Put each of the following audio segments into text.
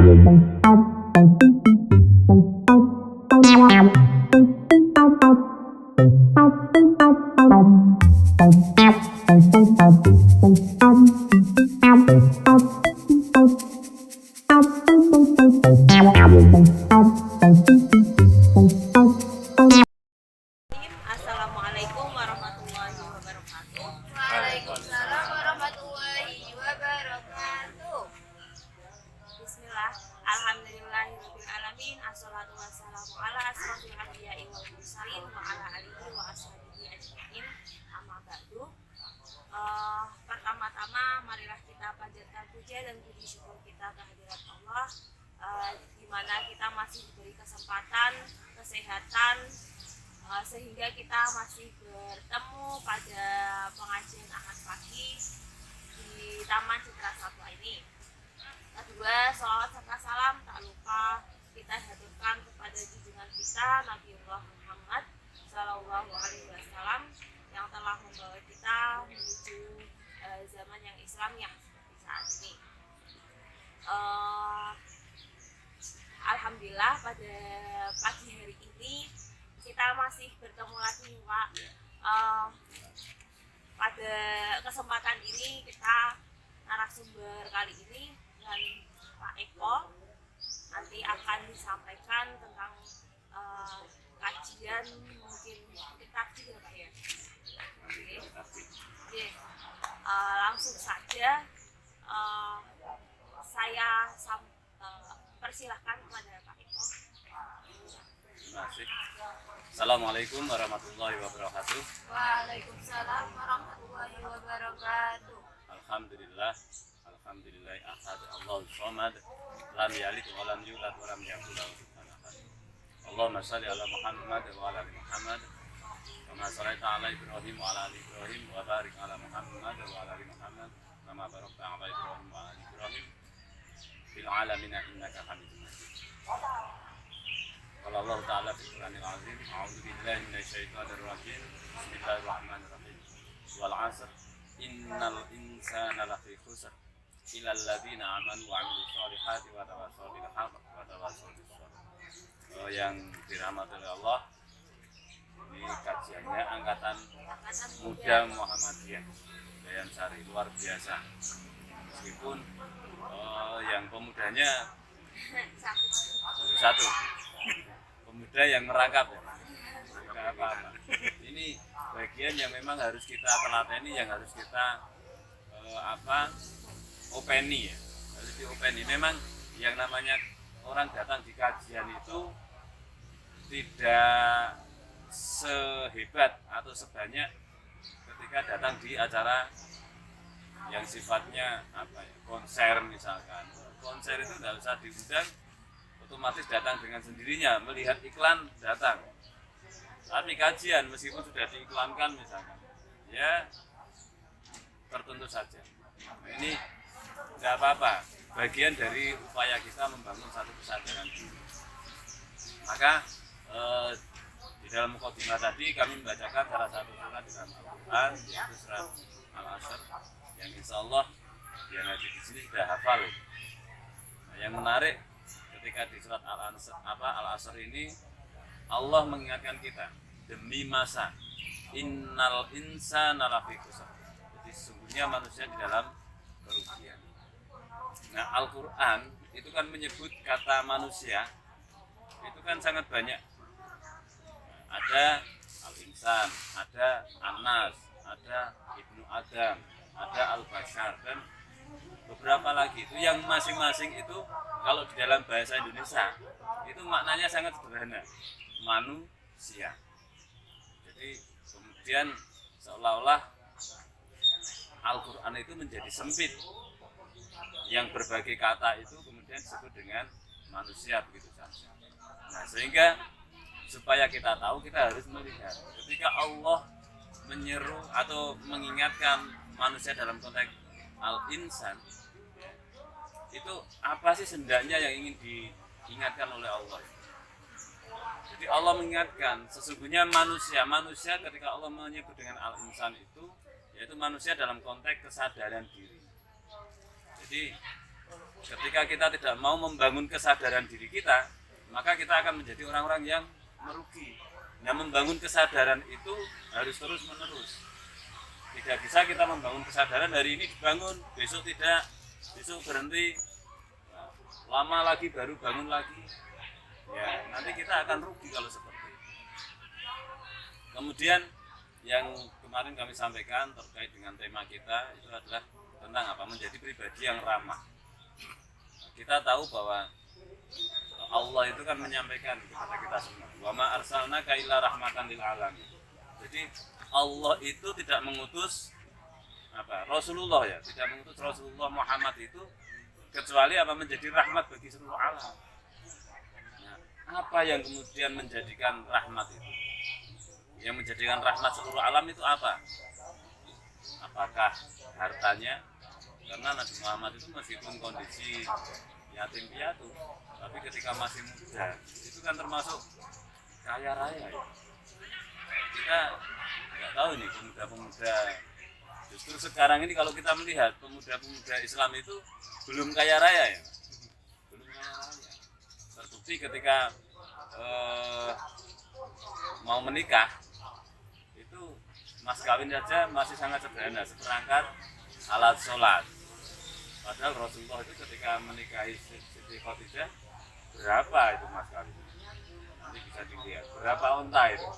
Assalamualaikum warahmatullahi wabarakatuh. Waalaikumsalam warahmatullahi wabarakatuh. Bismillah. Alhamdulillahirabbil alamin. Assalatu wassalamu ala asrofil anbiya'i wal mursalin wa ala alihi wa ashabihi ajmain. Amma ba'du. Pertama-tama marilah kita panjatkan puja dan puji syukur kita kehadirat Allah, di mana kita masih diberi kesempatan, kesehatan, sehingga kita masih bertemu pada pengajian Ahad pagi di Taman Citra Satwa ini. Kedua, salawat serta salam tak lupa kita haturkan kepada junjungan kita Nabiullah Muhammad Sallallahu Alaihi Wasallam yang telah membawa kita menuju zaman yang Islamiyah seperti saat ini. Alhamdulillah pada pagi hari ini kita masih bertemu lagi nih Pak. Pada kesempatan ini kita narasumber kali ini dengan Pak Eko nanti akan disampaikan tentang kajian mungkin takjil ya Pak ya. Oke. Langsung saja saya persilahkan kepada Pak Eko. Terima kasih. Assalamualaikum warahmatullahi wabarakatuh. Waalaikumsalam warahmatullahi wabarakatuh. Alhamdulillah, alhamdulillah ahad Allahu samad, lam yalid wa lam yulad wa lam yakul lahu kufuwan ahad. Allahumma shalli ala Muhammad wa ala ali Muhammad kama shallaita ala Ibrahim wa ala ali Ibrahim wa barik ala Muhammad wa ala ali Muhammad kama barakta ala Ibrahim wa ala ali Ibrahim fil alamin innaka Hamidum Majid. Qala Allah Ta'ala fil Qur'anil Azim, a'udzu billahi minasyaitonir rajim. Bismillahirrahmanirrahim. Wal 'asr innal insana lafi khusr illa alladziina amanu wa 'amilus shalihati wa tawassaw bil haqqi wa tawassaw bis sabr. Yang dirahmati oleh Allah, ini kajiannya angkatan muda Muhammadiyah Bayan Sari, luar biasa. Meskipun yang pemudanya baru satu, pemuda yang merangkap ya, nggak apa-apa. Ini bagian yang memang harus kita telateni, yang harus kita openi ya, harus diopeni. Memang yang namanya orang datang di kajian itu tidak sehebat atau sebanyak ketika datang di acara yang sifatnya konser misalkan. Konser itu nggak usah diundang, otomatis datang dengan sendirinya, melihat iklan datang. Tapi kajian meskipun sudah diiklankan misalkan, ya tertentu saja. Nah, ini nggak apa-apa, bagian dari upaya kita membangun satu kesadaran diri. Maka di dalam mukadimah tadi kami membacakan salah satu surat di dalam Al-Quran, yaitu surat Al-Asr, yang insya Allah yang ngaji di sini sudah hafal. Nah, yang menarik ketika di surat Al-Asr ini Allah mengingatkan kita demi masa innal insana lafi khusr. Jadi sesungguhnya manusia di dalam kerugian. Nah, Al-Qur'an itu kan menyebut kata manusia itu kan sangat banyak. Ada al-insan, ada an-nas, ada ibnu Adam, ada al-bashar, dan beberapa lagi itu yang masing-masing itu kalau di dalam bahasa Indonesia itu maknanya sangat sederhana, manusia. Jadi kemudian seolah-olah Al-Quran itu menjadi sempit, yang berbagai kata itu kemudian disebut dengan manusia begitu saja. Nah, sehingga supaya kita tahu, kita harus melihat ketika Allah menyeru atau mengingatkan manusia dalam konteks al-insan, itu apa sih hendaknya yang ingin diingatkan oleh Allah. Jadi Allah mengingatkan sesungguhnya manusia ketika Allah menyebut dengan al-insan itu yaitu manusia dalam konteks kesadaran diri. Jadi ketika kita tidak mau membangun kesadaran diri kita, maka kita akan menjadi orang-orang yang merugi. Nah, membangun kesadaran itu harus terus menerus. Tidak bisa kita membangun kesadaran hari ini dibangun, besok tidak, besok berhenti, lama lagi baru bangun lagi. Ya, nanti kita akan rugi kalau seperti itu. Kemudian yang kemarin kami sampaikan terkait dengan tema kita itu adalah tentang apa? Menjadi pribadi yang ramah. Kita tahu bahwa Allah itu kan menyampaikan kepada kita semua, wa ma arsalnaka illa rahmatan lil alamin. Jadi Allah itu tidak mengutus Rasulullah, ya, tidak mengutus Rasulullah Muhammad itu kecuali apa? Menjadi rahmat bagi seluruh alam. Nah, apa yang kemudian menjadikan rahmat itu? Yang menjadikan rahmat seluruh alam itu apa? Apakah hartanya? Karena Nabi Muhammad itu meskipun kondisi yatim piatu, tapi ketika masih muda itu kan termasuk kaya raya, ya. Kita nggak tahu nih pemuda-pemuda, justru sekarang ini kalau kita melihat pemuda-pemuda Islam itu belum kaya raya, ya, belum kaya raya. Terbukti ketika mau menikah itu mas kawin saja masih sangat sederhana, seperangkat alat sholat. Padahal Rasulullah itu ketika menikahi Siti Khadijah, berapa itu mas kawin? Nanti bisa dilihat berapa unta itu.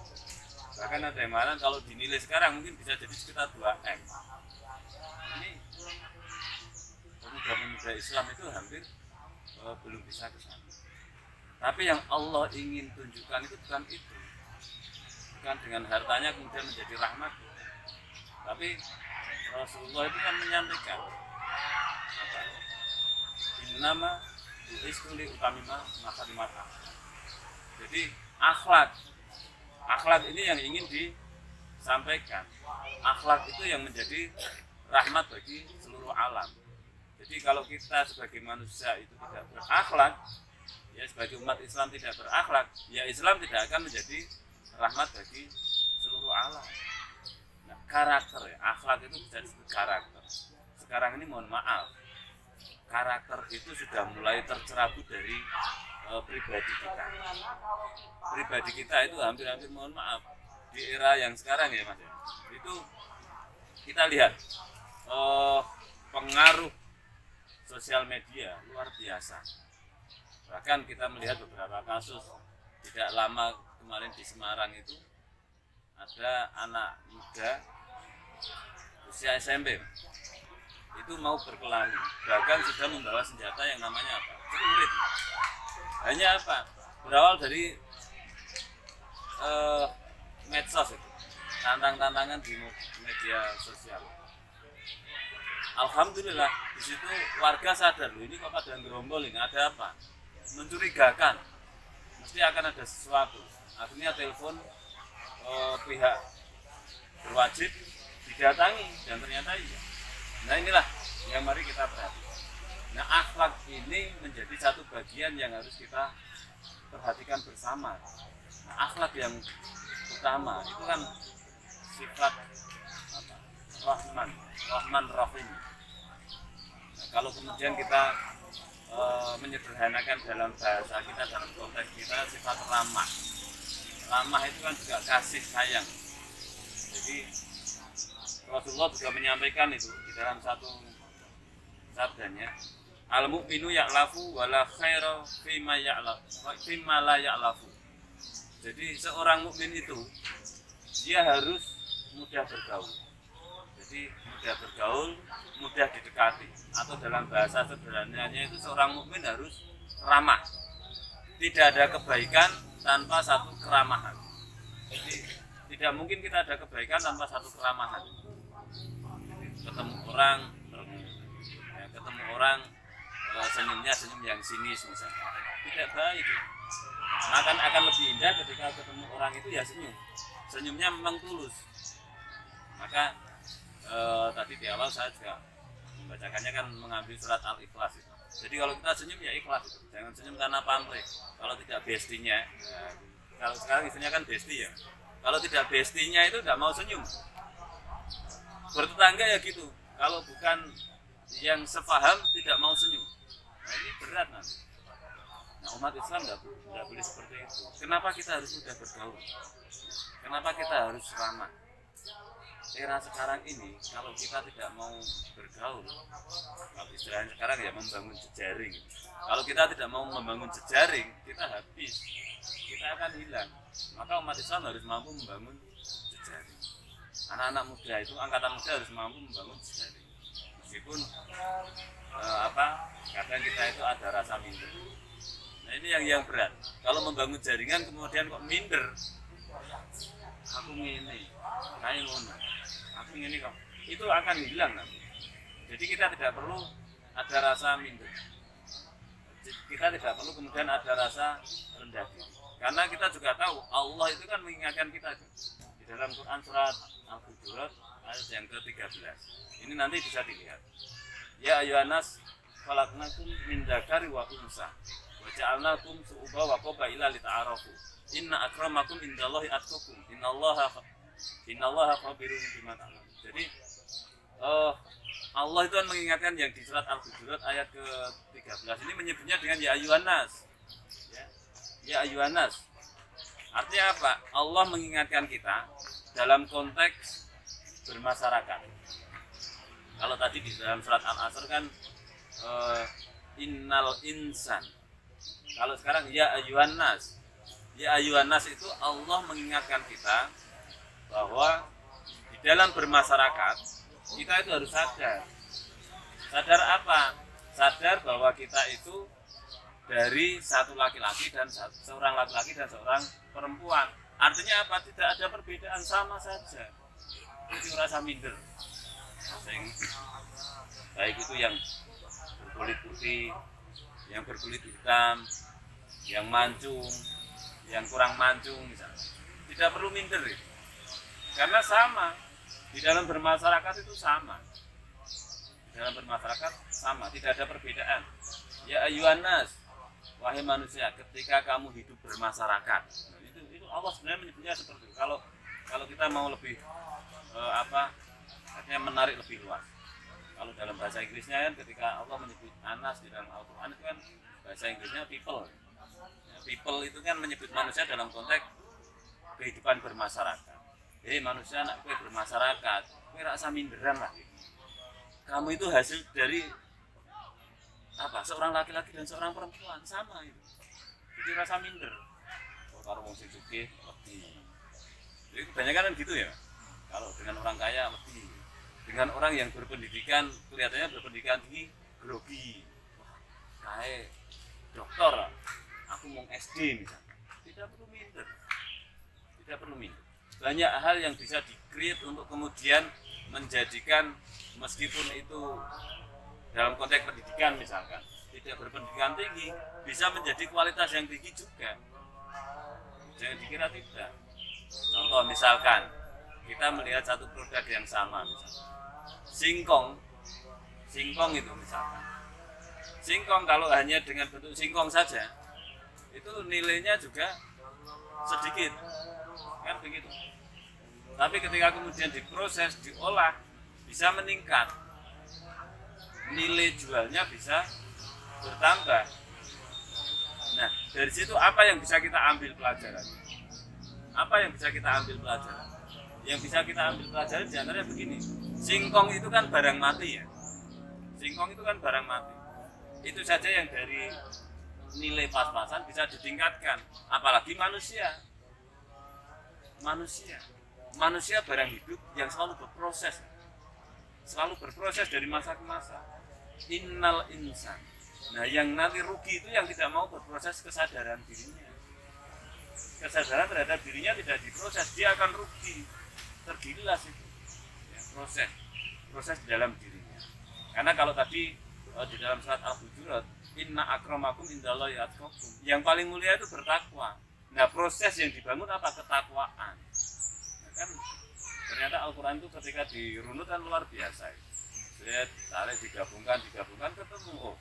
Bahkan ada yang mana kalau dinilai sekarang mungkin bisa jadi sekitar 2M. Ini pemuda-pemuda Islam itu hampir belum bisa ke sana. Tapi yang Allah ingin tunjukkan itu bukan itu. Bukan dengan hartanya kemudian menjadi rahmat. Tapi Rasulullah itu kan menyampaikan innama bu'istuli utamima makarimata. Jadi akhlak ini yang ingin disampaikan. Akhlak itu yang menjadi rahmat bagi seluruh alam. Jadi kalau kita sebagai manusia itu tidak berakhlak, ya sebagai umat Islam tidak berakhlak, ya Islam tidak akan menjadi rahmat bagi seluruh alam. Nah, karakter, ya, akhlak itu bisa disebut karakter. Sekarang ini mohon maaf, karakter itu sudah mulai tercerabut dari pribadi kita. Pribadi kita itu hampir-hampir mohon maaf di era yang sekarang, ya Mas, ya, itu kita lihat pengaruh sosial media luar biasa. Bahkan kita melihat beberapa kasus tidak lama kemarin di Semarang itu ada anak muda usia SMP itu mau berkelahi, bahkan sudah membawa senjata yang namanya apa? Celurit. Hanya apa? Berawal dari medsos itu, tantangan di media sosial. Alhamdulillah di situ warga sadar, loh ini kok pada gerombol, ini ada apa? Mencurigakan, mesti akan ada sesuatu. Akhirnya telepon pihak berwajib didatangi dan ternyata iya. Nah inilah yang mari kita perhatikan. Nah akhlak ini menjadi satu bagian yang harus kita perhatikan bersama. Nah, akhlak yang utama itu kan sifat Rahman Rahim. Nah, kalau kemudian kita menyederhanakan dalam bahasa kita, dalam konteks kita, sifat ramah. Ramah itu kan juga kasih sayang. Jadi Rasulullah juga menyampaikan itu di dalam satu sabdanya, al-mu'minu ya'lafu wala khaira fima la ya'lafu. Jadi seorang mukmin itu dia harus mudah bergaul. Jadi mudah bergaul, mudah didekati, atau dalam bahasa sederhananya itu seorang mukmin harus ramah. Tidak ada kebaikan tanpa satu keramahan. Jadi tidak mungkin kita ada kebaikan tanpa satu keramahan. Ketemu orang senyumnya senyum yang sinis misalnya, tidak baik. Akan lebih indah ketika ketemu orang itu ya senyumnya memang tulus. Maka tadi di awal saya juga membacakannya kan mengambil surat Al-Ikhlas itu. Jadi kalau kita senyum ya ikhlas itu. Jangan senyum karena pamrih. Kalau tidak bestinya, kalau sekarang istilahnya kan besti ya. Kalau tidak bestinya itu tidak mau senyum. Bertetangga ya gitu. Kalau bukan yang sepaham tidak mau senyum. berat nanti. Nah, umat Islam nggak boleh seperti itu. Kenapa kita harus mudah bergaul? Kenapa kita harus ramah? Era sekarang ini kalau kita tidak mau bergaul, kalau istilahnya sekarang ya membangun jejaring. Kalau kita tidak mau membangun jejaring, kita habis, kita akan hilang. Maka umat Islam harus mampu membangun jejaring. Anak-anak muda itu, angkatan muda harus mampu membangun jejaring. Meskipun kadang kita itu ada rasa minder. Nah ini yang berat. Kalau membangun jaringan kemudian kok minder, aku ngene, kayak ngono, aku ngene kok, itu akan hilang nanti. Jadi kita tidak perlu ada rasa minder. Kita tidak perlu kemudian ada rasa rendah diri. Karena kita juga tahu Allah itu kan mengingatkan kita di dalam Quran surat Al-Hujurat ayat yang ke-13. Ini nanti bisa dilihat. Ya ayyuhannas khalaqnakum min dzakari wa unsa wa ja'alnakum syu'uban wa qabaila lita'arafu. Inna akramakum indallahi atqakum. Innallaha khabirun bima ta'malun. Jadi Allah itu kan mengingatkan yang di surat Al-Hujurat ayat ke-13 ini menyebutnya dengan ya ayyuhannas. Ya ayyuhannas. Artinya apa? Allah mengingatkan kita dalam konteks bermasyarakat. Kalau tadi di dalam surat Al-Asr kan innal insan. Kalau sekarang ya ayyuhannas. Ya ayyuhannas itu Allah mengingatkan kita bahwa di dalam bermasyarakat kita itu harus sadar. Sadar apa? Sadar bahwa kita itu dari satu laki-laki dan seorang laki-laki dan seorang perempuan. Artinya apa? Tidak ada perbedaan, sama saja. Itu rasa minder. Baik itu yang berkulit putih, yang berkulit hitam, yang mancung, yang kurang mancung misalnya. Tidak perlu minder itu. Karena sama. Di dalam bermasyarakat itu sama. Di dalam bermasyarakat sama, tidak ada perbedaan. Ya ayyuhannas, wahai manusia, ketika kamu hidup bermasyarakat. Nah, itu Allah sebenarnya menyebutnya seperti itu. Kalau kita mau lebih artinya menarik lebih luas. Kalau dalam bahasa Inggrisnya kan ketika Allah menyebut anas di dalam Al-Quran itu kan bahasa Inggrisnya people. Ya, people itu kan menyebut manusia dalam konteks kehidupan bermasyarakat. Manusia nak kue bermasyarakat, kue rasa minderan lah. Kamu itu hasil dari seorang laki-laki dan seorang perempuan, sama itu. Jadi rasa minder. Kalau wong sing sugih lebih. Jadi kebanyakan kan gitu ya. Kalau dengan orang kaya lebih. Dengan orang yang berpendidikan, kelihatannya berpendidikan tinggi, grogi. Wah, kayak dokter. Aku mau SD misalnya. Tidak perlu minder. Tidak perlu minder. Banyak hal yang bisa di-create untuk kemudian menjadikan meskipun itu dalam konteks pendidikan misalkan tidak berpendidikan tinggi bisa menjadi kualitas yang tinggi juga. Jangan dikira tidak. Contoh misalkan kita melihat satu produk yang sama misalkan singkong itu misalkan. Singkong kalau hanya dengan bentuk singkong saja itu nilainya juga sedikit. Kan begitu. Tapi ketika kemudian diproses, diolah, bisa meningkat. Nilai jualnya bisa bertambah. Nah, dari situ apa yang bisa kita ambil pelajaran? Apa yang bisa kita ambil pelajaran? Yang bisa kita ambil pelajaran diantaranya begini. Singkong itu kan barang mati ya. Singkong itu kan barang mati. Itu saja yang dari nilai pas-pasan bisa ditingkatkan. Apalagi manusia. Manusia barang hidup yang selalu berproses dari masa ke masa. Innal insan. Nah yang nanti rugi itu yang tidak mau berproses kesadaran dirinya. Kesadaran terhadap dirinya tidak diproses, dia akan rugi, tergilas itu ya, proses di dalam dirinya. Karena kalau tadi di dalam surat Al-Hujurat, inna akramakum indallahi atqakum, yang paling mulia itu bertakwa. Nah proses yang dibangun apa? Ketakwaan. Nah, kan ternyata Al-Quran itu ketika dirunut kan luar biasa. Tarik digabungkan ketemu.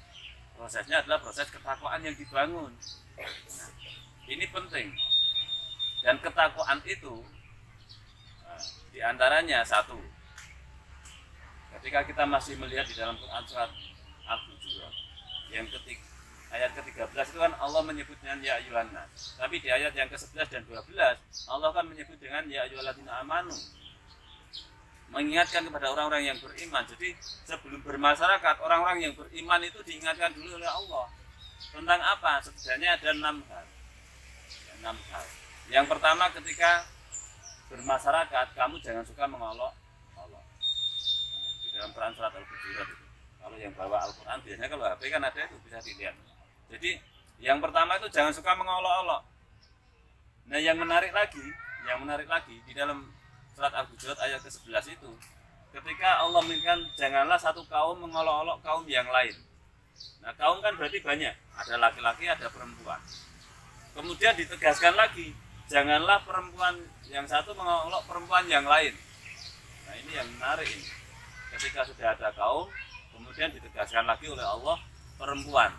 Prosesnya adalah proses ketakwaan yang dibangun. Nah, ini penting. Dan ketakwaan itu diantaranya satu. Ketika kita masih melihat di dalam Quran surat Al-Hujurat yang ayat ke-13 itu kan Allah menyebut dengan ya ayyuhan nas. Tapi di ayat yang ke-11 dan 12 Allah kan menyebut dengan ya ayyuhalladzina amanu. Mengingatkan kepada orang-orang yang beriman. Jadi sebelum bermasyarakat, orang-orang yang beriman itu diingatkan dulu oleh Allah. Tentang apa? Sebenarnya ada 6 hal. 6 hal. Yang pertama ketika bermasyarakat, kamu jangan suka mengolok Allah. Di dalam Quran surat Al-Hujurat itu. Kalau yang bawa Al-Quran biasanya kalau HP kan ada itu bisa dilihat. Jadi yang pertama itu jangan suka mengolok-olok. Nah yang menarik lagi di dalam surat Al-Hujurat ayat ke-11 itu, ketika Allah mengingatkan janganlah satu kaum mengolok-olok kaum yang lain. Nah kaum kan berarti banyak, ada laki-laki, ada perempuan. Kemudian ditegaskan lagi, janganlah perempuan yang satu mengolok perempuan yang lain. Nah ini yang menarik ini. Ketika sudah ada kaum, kemudian ditegaskan lagi oleh Allah perempuan.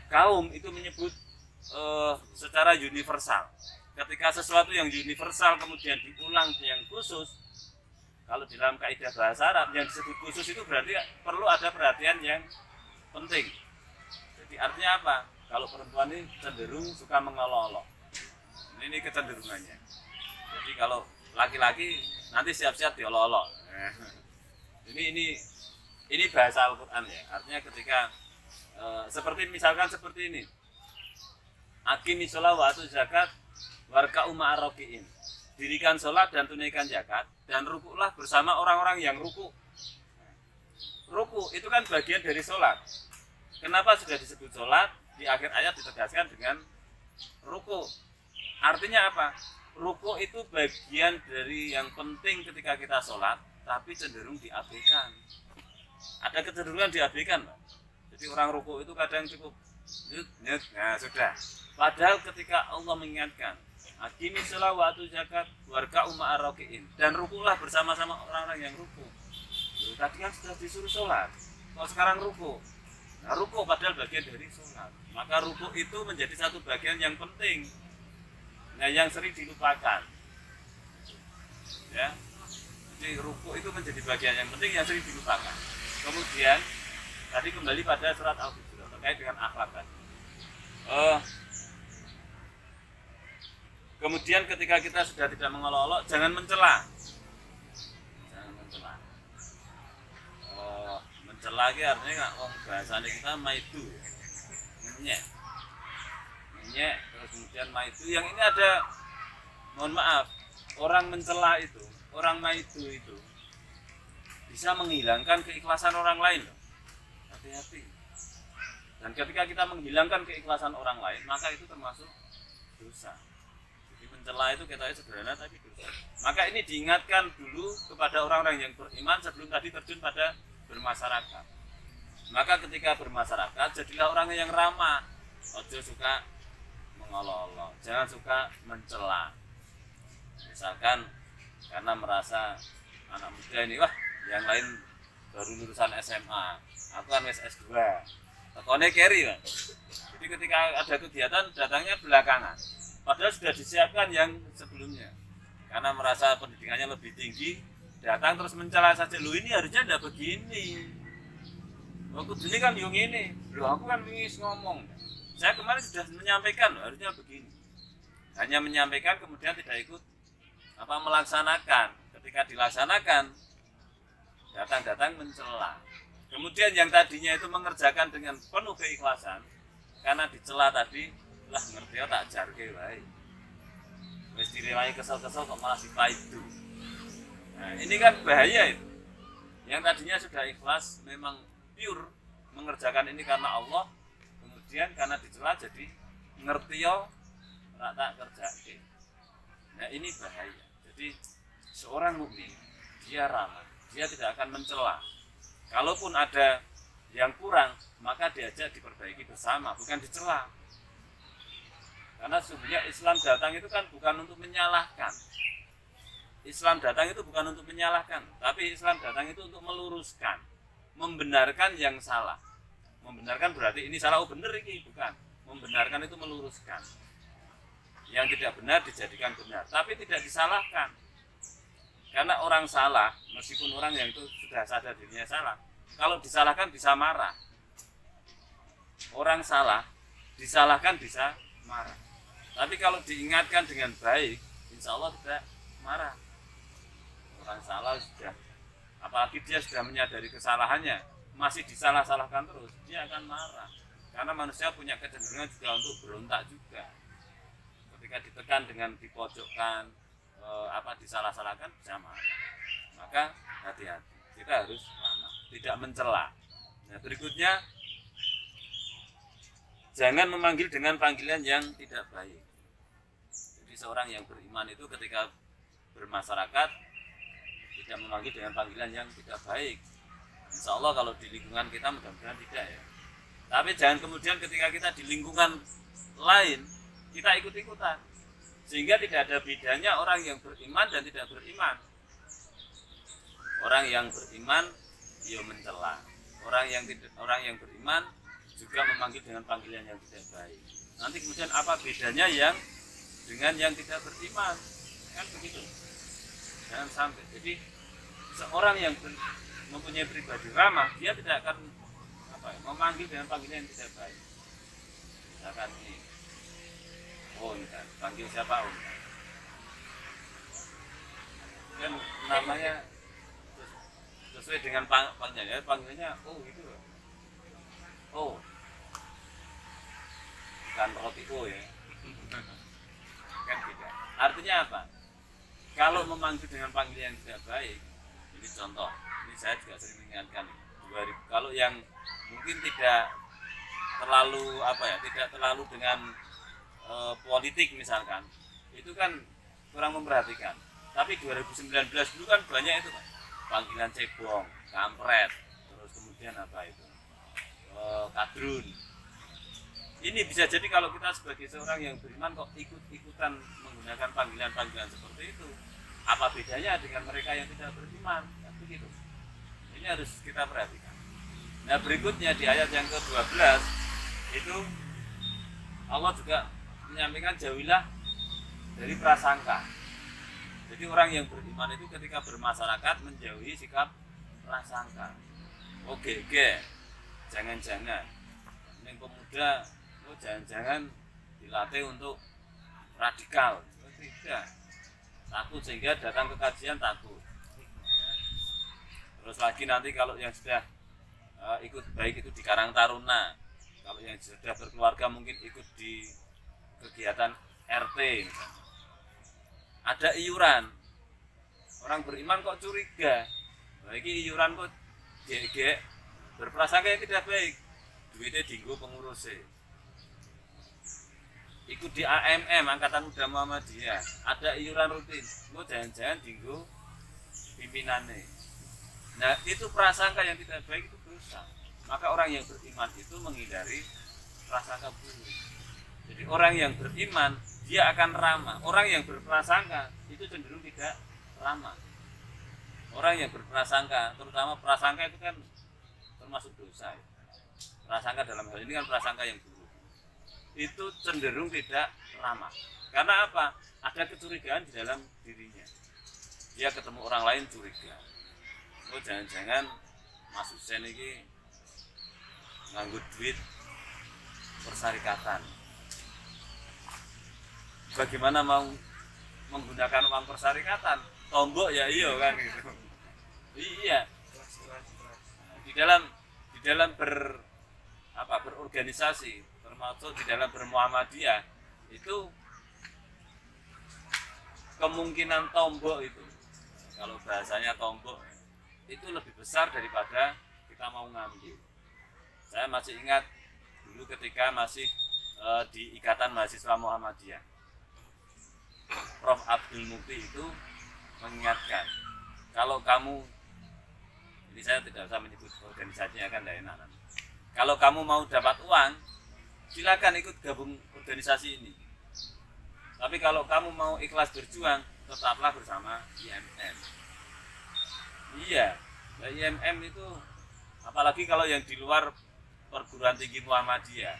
Kaum itu menyebut secara universal. Ketika sesuatu yang universal kemudian diulang yang khusus, kalau di dalam kaidah bahasa Arab yang disebut khusus itu berarti perlu ada perhatian yang penting. Jadi artinya apa? Kalau perempuan ini cenderung suka mengolok-olok. Ini kecenderungannya. Jadi kalau laki-laki nanti siap-siap diolok-olok. Ini bahasa Al-Quran ya. Artinya ketika seperti ini. Aqimi sholat wa atu zakat warka'u ma'ar raki'in. Dirikan sholat dan tunaikan zakat dan rukuklah bersama orang-orang yang ruku. Ruku itu kan bagian dari sholat. Kenapa sudah disebut sholat? Di akhir ayat ditegaskan dengan ruku. Artinya apa? Ruku itu bagian dari yang penting ketika kita sholat, tapi cenderung diabaikan. Ada kecenderungan diabaikan, Pak. Jadi orang ruku itu kadang cukup nyut, nah sudah. Padahal ketika Allah mengingatkan, aqimi shalah wa atu zakat warka'u ma'ar raki'in, dan rukulah bersama-sama orang-orang yang ruku. Tadi kan sudah disuruh sholat, kalau sekarang ruku. Nah ruku padahal bagian dari sholat. Maka ruku itu menjadi satu bagian yang penting. Nah yang sering dilupakan. Ya. Jadi ruku itu menjadi bagian yang penting yang sering dilupakan. Kemudian tadi kembali pada surat Al-Hujurat terkait dengan akhlak tadi. Kemudian ketika kita sudah tidak mengolok-olok, jangan mencela. Jangan mencela. Mencela itu artinya nggak, bahasanya kita maidu, menyek, terus kemudian maidu. Yang ini ada, mohon maaf, orang mencela itu, orang maidu itu bisa menghilangkan keikhlasan orang lain. Hati-hati. Dan ketika kita menghilangkan keikhlasan orang lain, maka itu termasuk dosa. Jadi mencela itu kita sederhana tapi dosa. Maka ini diingatkan dulu kepada orang-orang yang beriman sebelum tadi terjun pada bermasyarakat. Maka ketika bermasyarakat, jadilah orang yang ramah. Ojo suka mengolok-olok, jangan suka mencela. Misalkan karena merasa anak muda ini, wah yang lain baru lulusan SMA, aku kan S2. Tekonnya carry, Pak. Jadi ketika ada kegiatan datangnya belakangan. Padahal sudah disiapkan yang sebelumnya. Karena merasa pendidikannya lebih tinggi, datang terus mencela saja. Lu ini harusnya tidak begini. Waktu ini kan yang ini. Lu aku kan ingin ngomong. Saya kemarin sudah menyampaikan harusnya begini. Hanya menyampaikan kemudian tidak ikut melaksanakan. Ketika dilaksanakan datang mencela. Kemudian yang tadinya itu mengerjakan dengan penuh keikhlasan, karena dicela tadi, lah ngerti ya tak jarke wae. Wis direwai kesel-kesel kok malah dipaidu. Nah, ini kan bahaya itu. Yang tadinya sudah ikhlas, memang pure mengerjakan ini karena Allah, kemudian karena dicela jadi ngerti ya tak kerjake. Nah, ini bahaya. Jadi seorang mukmin dia ramah, dia tidak akan mencela. Kalaupun ada yang kurang, maka diajak diperbaiki bersama, bukan dicela. Karena sesungguhnya Islam datang itu kan bukan untuk menyalahkan. Islam datang itu bukan untuk menyalahkan, tapi Islam datang itu untuk meluruskan, membenarkan yang salah. Membenarkan berarti ini salah, oh benar ini, bukan. Membenarkan itu meluruskan. Yang tidak benar dijadikan benar, tapi tidak disalahkan. Karena orang salah, meskipun orang yang itu sudah sadar dirinya salah, kalau disalahkan bisa marah. orang salah, disalahkan bisa marah. Tapi kalau diingatkan dengan baik, insya Allah tidak marah. Orang salah sudah, apalagi dia sudah menyadari kesalahannya, masih disalah-salahkan terus, dia akan marah. Karena manusia punya kecenderungan juga untuk berontak juga. Ketika ditekan dengan dipojokkan, disalah-salahkan bisa marah. Maka hati-hati, kita harus ramah, tidak mencela. Nah, berikutnya, jangan memanggil dengan panggilan yang tidak baik. Jadi seorang yang beriman itu ketika bermasyarakat tidak memanggil dengan panggilan yang tidak baik. Insya Allah kalau di lingkungan kita mudah-mudahan tidak ya. Tapi jangan kemudian ketika kita di lingkungan lain kita ikut-ikutan, sehingga tidak ada bedanya orang yang beriman dan tidak beriman. Orang yang beriman dia mencela, orang yang beriman juga memanggil dengan panggilan yang tidak baik. Nanti kemudian apa bedanya yang dengan yang tidak beriman? Kan begitu. Jangan sampai. Jadi seorang yang mempunyai pribadi ramah, dia tidak akan memanggil dengan panggilan yang tidak baik. Misalkan ini, ini kan panggil siapa? Kan namanya sesuai dengan panggilannya, gitu loh. Bukan roti ya. Kan tidak. Artinya apa? Kalau memanggil dengan panggilan yang tidak baik, ini contoh. Ini saya juga sering mengingatkan. Kalau yang mungkin tidak terlalu tidak terlalu dengan politik misalkan, itu kan kurang memperhatikan. Tapi 2019 dulu kan banyak itu Pak. Panggilan cebong, kampret, terus kemudian kadrun. Ini bisa jadi kalau kita sebagai seorang yang beriman kok ikut-ikutan menggunakan panggilan-panggilan seperti itu, apa bedanya dengan mereka yang tidak beriman? Nah, begitu. Ini harus kita perhatikan. Nah, berikutnya di ayat yang ke-12 itu Allah juga menyampaikan jauhilah dari prasangka. Jadi orang yang beriman itu ketika bermasyarakat menjauhi sikap prasangka. Jangan-jangan ini pemuda jangan-jangan dilatih untuk radikal. Tidak. Takut sehingga datang ke kajian takut. Terus lagi nanti kalau yang sudah ikut baik itu di Karang Taruna, kalau yang sudah berkeluarga mungkin ikut di kegiatan RT misalnya. Ada iuran, orang beriman kok curiga, lagi iuran kok gek berprasangka yang tidak baik, duitnya dinggo pengurusnya. Ikut di AMM Angkatan Muda Muhammadiyah, ada iuran rutin, lo jangan-jangan dinggo pimpinannya. Nah itu prasangka yang tidak baik, itu dosa. Maka orang yang beriman itu menghindari prasangka buruk. Jadi orang yang beriman dia akan ramah. Orang yang berprasangka itu cenderung tidak ramah. Orang yang berprasangka, terutama prasangka itu kan termasuk dosa. Prasangka dalam hal ini kan prasangka yang buruk. Itu cenderung tidak ramah. Karena apa? Ada kecurigaan di dalam dirinya. Dia ketemu orang lain curiga. Jangan-jangan Mas Husein ini nganggo duit persyarikatan. Bagaimana mau menggunakan uang persyarikatan? Tombok ya iya kan gitu. Iya. Di dalam berorganisasi, termasuk di dalam bermuhammadiyah, itu kemungkinan tombok itu, kalau bahasanya tombok itu lebih besar daripada kita mau ngambil. Saya masih ingat dulu ketika masih di Ikatan Mahasiswa Muhammadiyah, Prof. Abdul Mukti itu mengingatkan, kalau kamu, ini saya tidak usah menyebut organisasinya kan tidak enak. Kalau kamu mau dapat uang, silakan ikut gabung organisasi ini. Tapi kalau kamu mau ikhlas berjuang, tetaplah bersama IMM. Iya, IMM itu apalagi kalau yang di luar perguruan tinggi Muhammadiyah,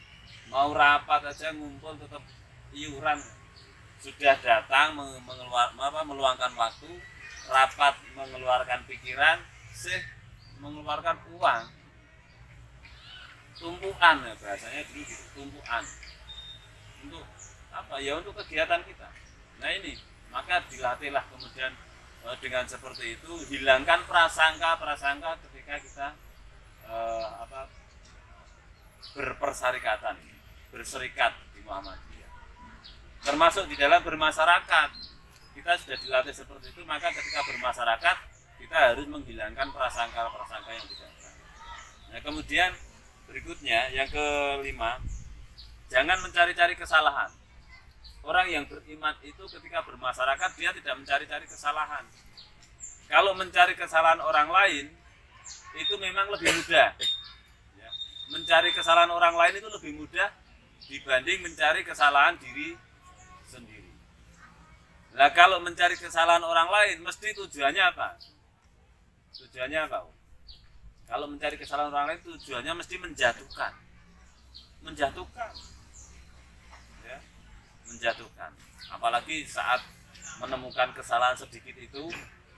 mau rapat aja ngumpul tetap iuran. Sudah datang meluangkan waktu, rapat mengeluarkan pikiran, mengeluarkan uang. tumpuan ya, bahasanya dulu gitu, tumpuan untuk apa ya, untuk kegiatan kita. Nah ini maka dilatihlah kemudian dengan seperti itu, hilangkan prasangka ketika kita berpersarikatan, berserikat di Muhammadiyah, termasuk di dalam bermasyarakat. Kita sudah dilatih seperti itu, maka ketika bermasyarakat kita harus menghilangkan prasangka yang tidak baik. Nah kemudian berikutnya yang kelima, jangan mencari-cari kesalahan. Orang yang beriman itu ketika bermasyarakat dia tidak mencari-cari kesalahan. Kalau mencari kesalahan orang lain itu memang lebih mudah ya. Mencari kesalahan orang lain itu lebih mudah dibanding mencari kesalahan diri sendiri. Nah kalau mencari kesalahan orang lain mesti tujuannya apa? Tujuannya apa? Kalau mencari kesalahan orang lain tujuannya mesti menjatuhkan ya, menjatuhkan. Apalagi saat menemukan kesalahan sedikit itu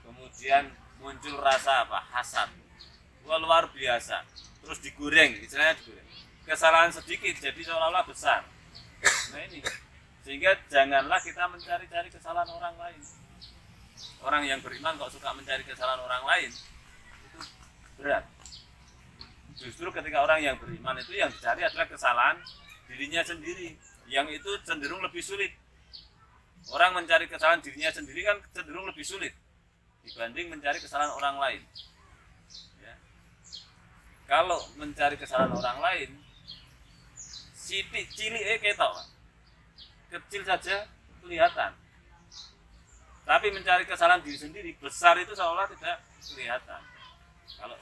kemudian muncul rasa apa? Hasad. Wah, luar biasa. Terus digoreng, istilahnya digoreng. Kesalahan sedikit jadi seolah-olah besar. Nah ini, sehingga janganlah kita mencari-cari kesalahan orang lain. Orang yang beriman kok suka mencari kesalahan orang lain, itu berat. Justru ketika orang yang beriman itu yang dicari adalah kesalahan dirinya sendiri, yang itu cenderung lebih sulit. Orang mencari kesalahan dirinya sendiri kan cenderung lebih sulit dibanding mencari kesalahan orang lain ya. Kalau mencari kesalahan orang lain cilik ketok, kecil saja kelihatan. Tapi mencari kesalahan diri sendiri besar itu seolah tidak kelihatan. Kalau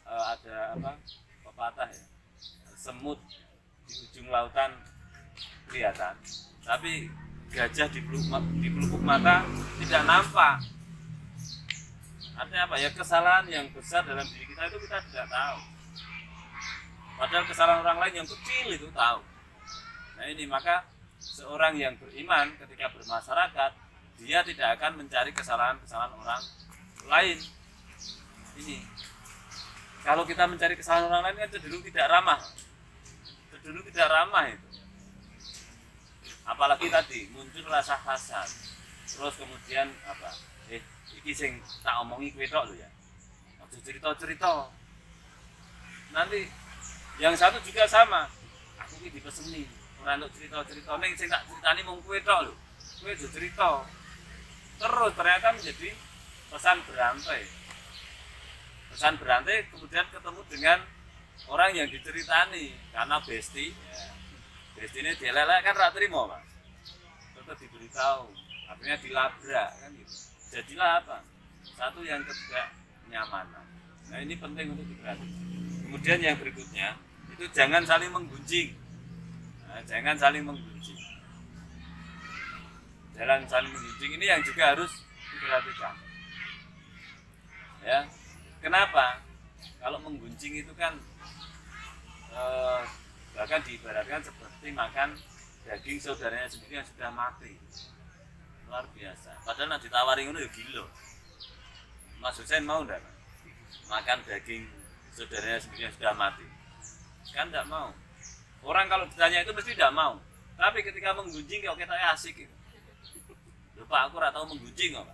ada pepatah ya, semut di ujung lautan kelihatan, tapi gajah di pelupuk mata tidak nampak. Artinya apa ya, kesalahan yang besar dalam diri kita itu kita tidak tahu, padahal kesalahan orang lain yang kecil itu tahu. Nah ini maka seorang yang beriman ketika bermasyarakat dia tidak akan mencari kesalahan-kesalahan orang lain. Ini kalau kita mencari kesalahan orang lain kan cenderung tidak ramah itu. Apalagi tadi muncul rasa hasad, terus kemudian apa? Iki sing tak omongi kowe tok lho ya. Aja cerita-cerita. Nanti yang satu juga sama. Aku iki dipeseni, ora untuk cerita-cerita ning sing tak critani mung kowe tok lho. Kowe aja cerita. Terus ternyata menjadi pesan berantai. Pesan berantai kemudian ketemu dengan orang yang diceritani karena besti. Ya. Besti ini dilelek kan rak trimo, Pak. Tetap diberitahu, akhirnya dilabrak kan gitu. Jadilah apa? Satu yang ketidaknyamanan. Nah ini penting untuk diperhatikan. Kemudian yang berikutnya itu jangan saling menggunjing. Nah, jangan saling menggunjing. Jangan saling menggunjing ini yang juga harus diperhatikan. Ya, kenapa? Kalau menggunjing itu kan bahkan diibaratkan seperti makan daging saudaranya sendiri yang sudah mati. Luar biasa. Padahal nanti ditawarin itu ya gila. Mas Hussein mau enggak makan daging saudaranya sendiri yang sudah mati? Kan enggak mau. Orang kalau ditanya itu mesti tidak mau. Tapi ketika menggunjing kok kita asik gitu. Lupa aku enggak tahu menggunjing kok.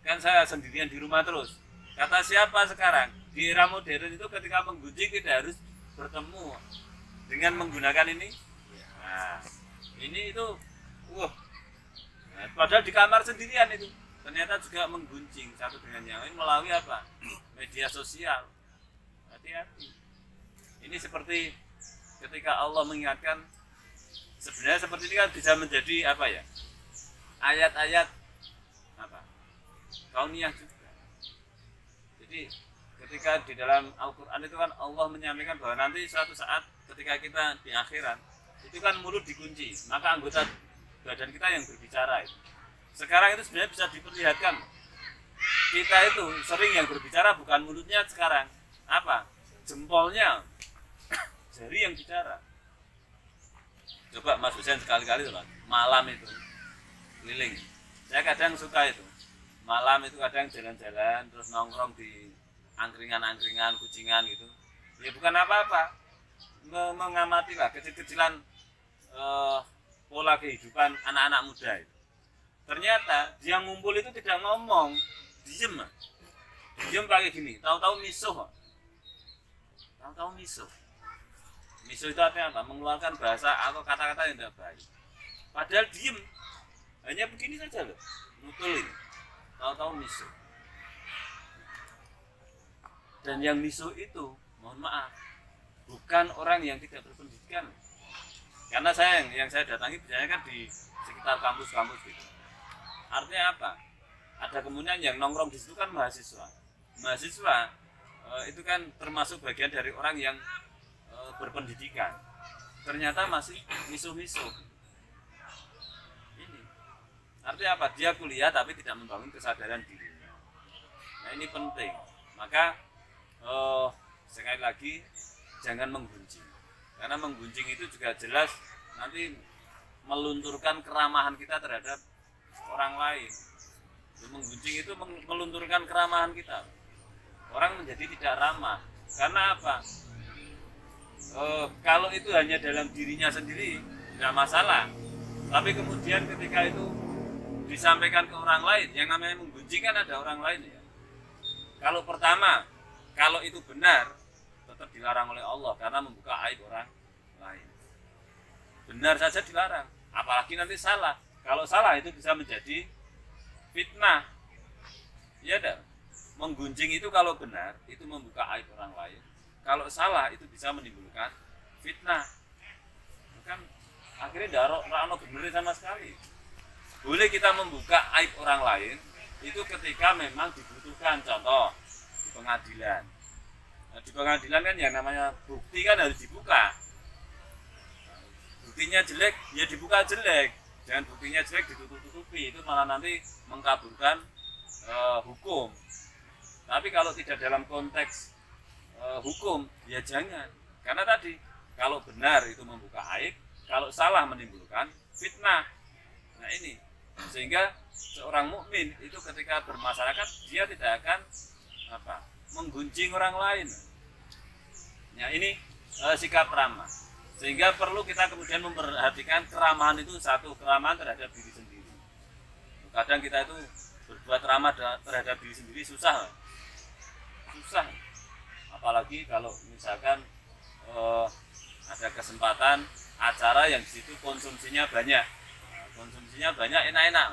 Kan saya sendirian di rumah terus. Kata siapa sekarang? Di era modern itu ketika menggunjing tidak harus bertemu dengan menggunakan ini. Nah, ini itu padahal di kamar sendirian itu ternyata juga menggunjing satu dengan yang lain melalui apa? Media sosial. Hati-hati. Ini seperti ketika Allah mengingatkan, sebenarnya seperti ini kan bisa menjadi apa ya? Ayat-ayat apa? Kauniyah juga. Jadi ketika di dalam Al-Quran itu kan Allah menyampaikan bahwa nanti suatu saat ketika kita di akhirat itu kan mulut dikunci, maka anggota badan kita yang berbicara itu. Sekarang itu sebenarnya bisa diperlihatkan. Kita itu sering yang berbicara bukan mulutnya sekarang. Apa? Jempolnya, jari yang bicara. Coba Mas Hussein sekali-kali tuh, malam itu keliling. Saya kadang suka itu. Malam itu kadang jalan-jalan terus nongkrong di angkringan-angkringan, kucingan gitu. Ya bukan apa-apa. mengamati lah kecil-kecilan pola kehidupan anak-anak muda itu. Ternyata dia ngumpul itu tidak ngomong, diem pakai gini, tahu-tahu misuh, tahu-tahu misuh. Misuh itu artinya apa? Mengeluarkan bahasa atau kata-kata yang tidak baik. Padahal diem, hanya begini saja loh, nutul ini, tahu-tahu misuh. Dan yang misuh itu, mohon maaf, bukan orang yang tidak berpendidikan. Karena yang saya datangi biasanya kan di sekitar kampus-kampus gitu. Artinya apa? Ada kemudian yang nongkrong di situ kan mahasiswa. Mahasiswa itu kan termasuk bagian dari orang yang berpendidikan. Ternyata masih misuh-misuh. Ini artinya apa? Dia kuliah tapi tidak membangun kesadaran dirinya. Nah ini penting. Maka sekali lagi jangan menggunjing, karena menggunjing itu juga jelas nanti melunturkan keramahan kita terhadap orang lain. Menggunjing itu melunturkan keramahan kita, orang menjadi tidak ramah. Karena apa? Kalau itu hanya dalam dirinya sendiri tidak masalah, tapi kemudian ketika itu disampaikan ke orang lain, yang namanya menggunjing kan ada orang lain ya. Kalau itu benar, tetap dilarang oleh Allah karena membuka aib orang lain. Benar saja dilarang, apalagi nanti salah. Kalau salah itu bisa menjadi fitnah. Ya dah. Menggunjing itu kalau benar itu membuka aib orang lain. Kalau salah itu bisa menimbulkan fitnah. Kan akhirnya tidak ada benar sama sekali. Boleh kita membuka aib orang lain itu ketika memang dibutuhkan, contoh di pengadilan. Nah, di pengadilan kan yang namanya bukti kan harus dibuka. Buktinya jelek, ya dibuka jelek. Jangan buktinya jelek ditutup-tutupi, itu malah nanti mengkaburkan hukum. Tapi kalau tidak dalam konteks hukum, ya jangan. Karena tadi, kalau benar itu membuka aib, kalau salah menimbulkan fitnah. Nah ini, sehingga seorang mukmin itu ketika bermasyarakat, dia tidak akan menggunjing orang lain. Ya ini sikap ramah. Sehingga perlu kita kemudian memperhatikan keramahan itu satu, keramahan terhadap diri sendiri. Kadang kita itu berbuat ramah terhadap diri sendiri susah. Apalagi kalau misalkan ada kesempatan acara yang di situ konsumsinya banyak. Konsumsinya banyak enak-enak.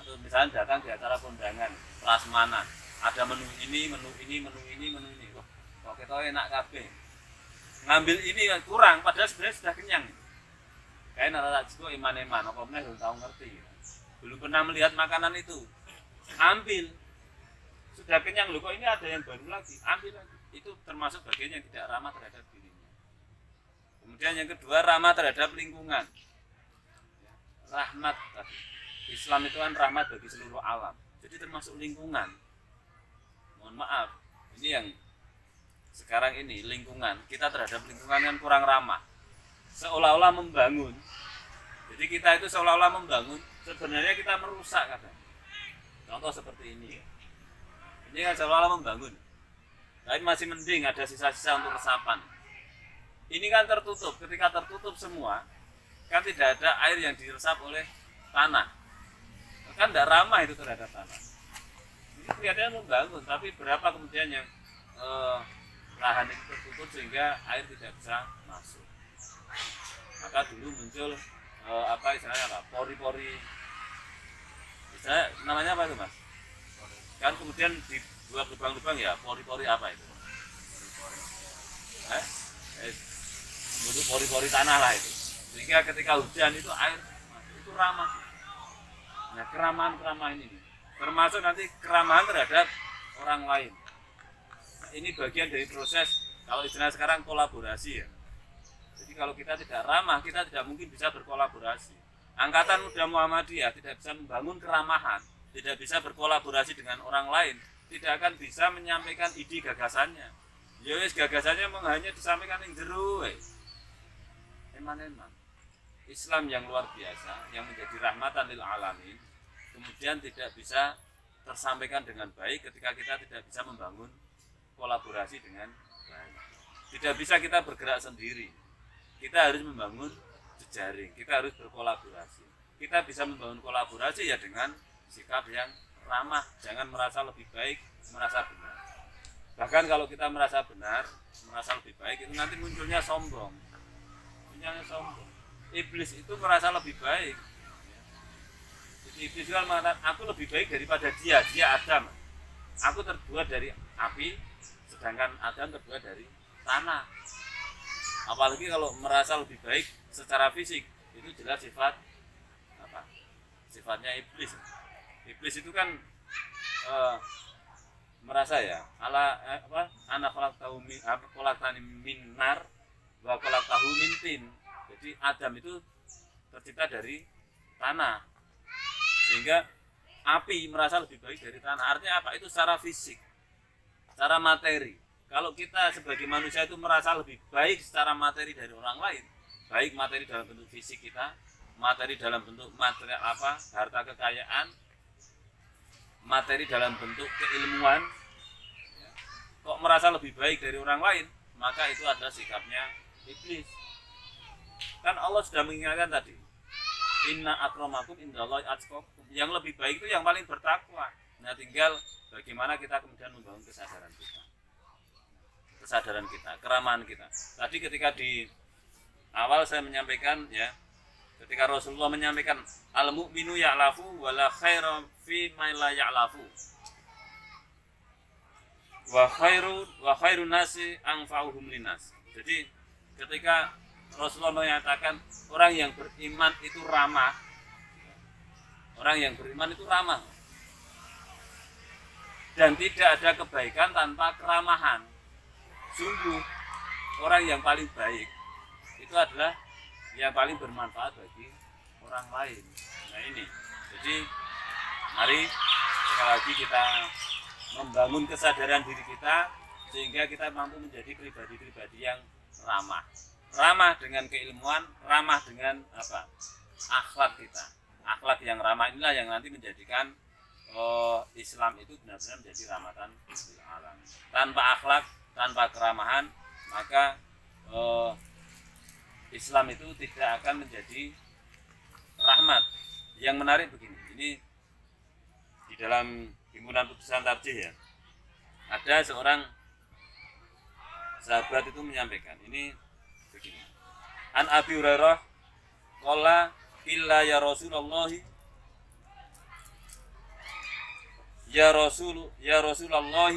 Atau misalnya datang di acara kondangan, prasmanan, ada menu ini. Wah, kita enak kabeh. Ngambil ini kurang, padahal sebenarnya sudah kenyang. Kayak nara juga iman-iman, apa benar belum tahu ngerti. Belum pernah melihat makanan itu. Ambil. Sudah kenyang loh, kok ini ada yang baru lagi. Ambil lagi. Itu termasuk bagian yang tidak ramah terhadap dirinya. Kemudian yang kedua, ramah terhadap lingkungan. Rahmat tadi. Islam itu kan rahmat bagi seluruh alam. Jadi termasuk lingkungan. Mohon maaf, ini yang sekarang ini lingkungan, kita terhadap lingkungan kan kurang ramah. Seolah-olah membangun. Jadi kita itu seolah-olah membangun, sebenarnya kita merusak kadang. Contoh seperti ini. Ini kan seolah-olah membangun. Tapi masih mending ada sisa-sisa untuk resapan. Ini kan tertutup, ketika tertutup semua, kan tidak ada air yang diresap oleh tanah. Kan tidak ramah itu terhadap tanah. Ini kelihatannya membangun, tapi berapa kemudian yang lahan itu tertutup sehingga air tidak bisa masuk. Maka dulu muncul istilahnya pori-pori. Istilahnya namanya apa itu mas? Kan kemudian dibuat lubang-lubang ya, pori-pori apa itu? Bentuk pori-pori tanah lah itu. Sehingga ketika hujan itu air itu ramah. Nah keramahan ini termasuk nanti keramahan terhadap orang lain. Ini bagian dari proses, kalau istilah sekarang kolaborasi ya. Jadi kalau kita tidak ramah, kita tidak mungkin bisa berkolaborasi. Angkatan Muda Muhammadiyah tidak bisa membangun keramahan, tidak bisa berkolaborasi dengan orang lain, tidak akan bisa menyampaikan ide gagasannya. Ya wis gagasannya hanya disampaikan yang jero. Eman-eman. Islam yang luar biasa, yang menjadi rahmatan lil alamin, kemudian tidak bisa tersampaikan dengan baik ketika kita tidak bisa membangun kolaborasi dengan baik. Tidak bisa kita bergerak sendiri. Kita harus membangun jejaring, kita harus berkolaborasi. Kita bisa membangun kolaborasi ya dengan sikap yang ramah, jangan merasa lebih baik, merasa benar. Bahkan kalau kita merasa benar, merasa lebih baik, itu nanti munculnya sombong. Munculnya sombong. Iblis itu merasa lebih baik. Jadi iblis kan mengatakan, aku lebih baik daripada dia Adam. Aku terbuat dari api, sedangkan Adam terbuat dari tanah. Apalagi kalau merasa lebih baik secara fisik, itu jelas sifat apa? Sifatnya iblis. Iblis itu kan merasa ya, anak khalaqtani min nar wa khalaqtahu min tin. Jadi Adam itu tercipta dari tanah, sehingga api merasa lebih baik dari tanah. Artinya apa? Itu secara fisik, secara materi. Kalau kita sebagai manusia itu merasa lebih baik secara materi dari orang lain, baik materi dalam bentuk fisik kita, materi dalam bentuk material harta kekayaan, materi dalam bentuk keilmuan, kok merasa lebih baik dari orang lain, maka itu adalah sikapnya iblis. Kan Allah sudah mengingatkan tadi, inna akramakum indallahi atqakum, yang lebih baik itu yang paling bertakwa. Nah, tinggal bagaimana kita kemudian membangun kesadaran kita, keramahan kita. Tadi ketika di awal saya menyampaikan ya, ketika Rasulullah menyampaikan al-mu'minu ya'lafu wala khaira fi ma la ya'lafu. Wa khairun nasi anfa'uhum linnas. Jadi ketika Rasulullah menyatakan orang yang beriman itu ramah. Orang yang beriman itu ramah. Dan tidak ada kebaikan tanpa keramahan. Sungguh orang yang paling baik itu adalah yang paling bermanfaat bagi orang lain. Nah ini, jadi mari sekali lagi kita membangun kesadaran diri kita sehingga kita mampu menjadi pribadi-pribadi yang ramah. Ramah dengan keilmuan, ramah dengan akhlak kita. Akhlak yang ramah inilah yang nanti menjadikan Islam itu benar-benar menjadi rahmatan lil alamin. Tanpa akhlak, tanpa keramahan, maka Islam itu tidak akan menjadi rahmat. Yang menarik begini, ini di dalam himpunan putusan tarjih ya, ada seorang sahabat itu menyampaikan ini begini. An Abi Hurairah qala illa ya Rasulullah ya Rasulullah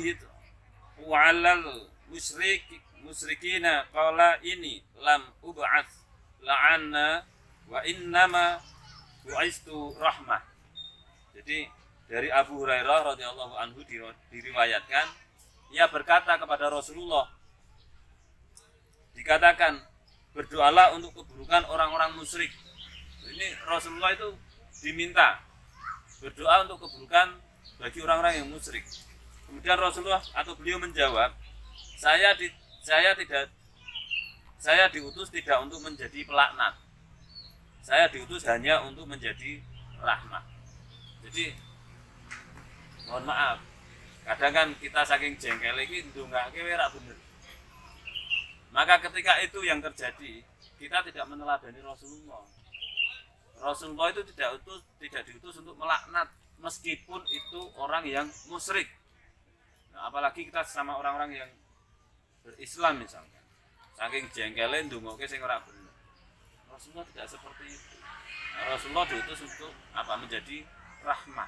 wa'alal musyrikina qala ini lam ub'ats la'anna wa innama bu'istu rahmah. Jadi dari Abu Hurairah radhiyallahu anhu diriwayatkan, ia berkata kepada Rasulullah, dikatakan berdoalah untuk keburukan orang-orang musyrik. Ini Rasulullah itu diminta berdoa untuk keburukan bagi orang-orang yang musyrik. Kemudian Rasulullah atau beliau menjawab, saya diutus tidak untuk menjadi pelaknat. Saya diutus hanya untuk menjadi rahmat. Jadi mohon maaf, kadang kan kita saking jengkel iki ndongake ora bener. Maka ketika itu yang terjadi, kita tidak meneladani Rasulullah. Rasulullah itu tidak diutus untuk melaknat meskipun itu orang yang musyrik. Nah, apalagi kita sama orang-orang yang berislam misalkan, saking jengkelnya ndongoke sing ora bener. Rasulullah tidak seperti itu. Nah, Rasulullah diutus untuk menjadi rahmat.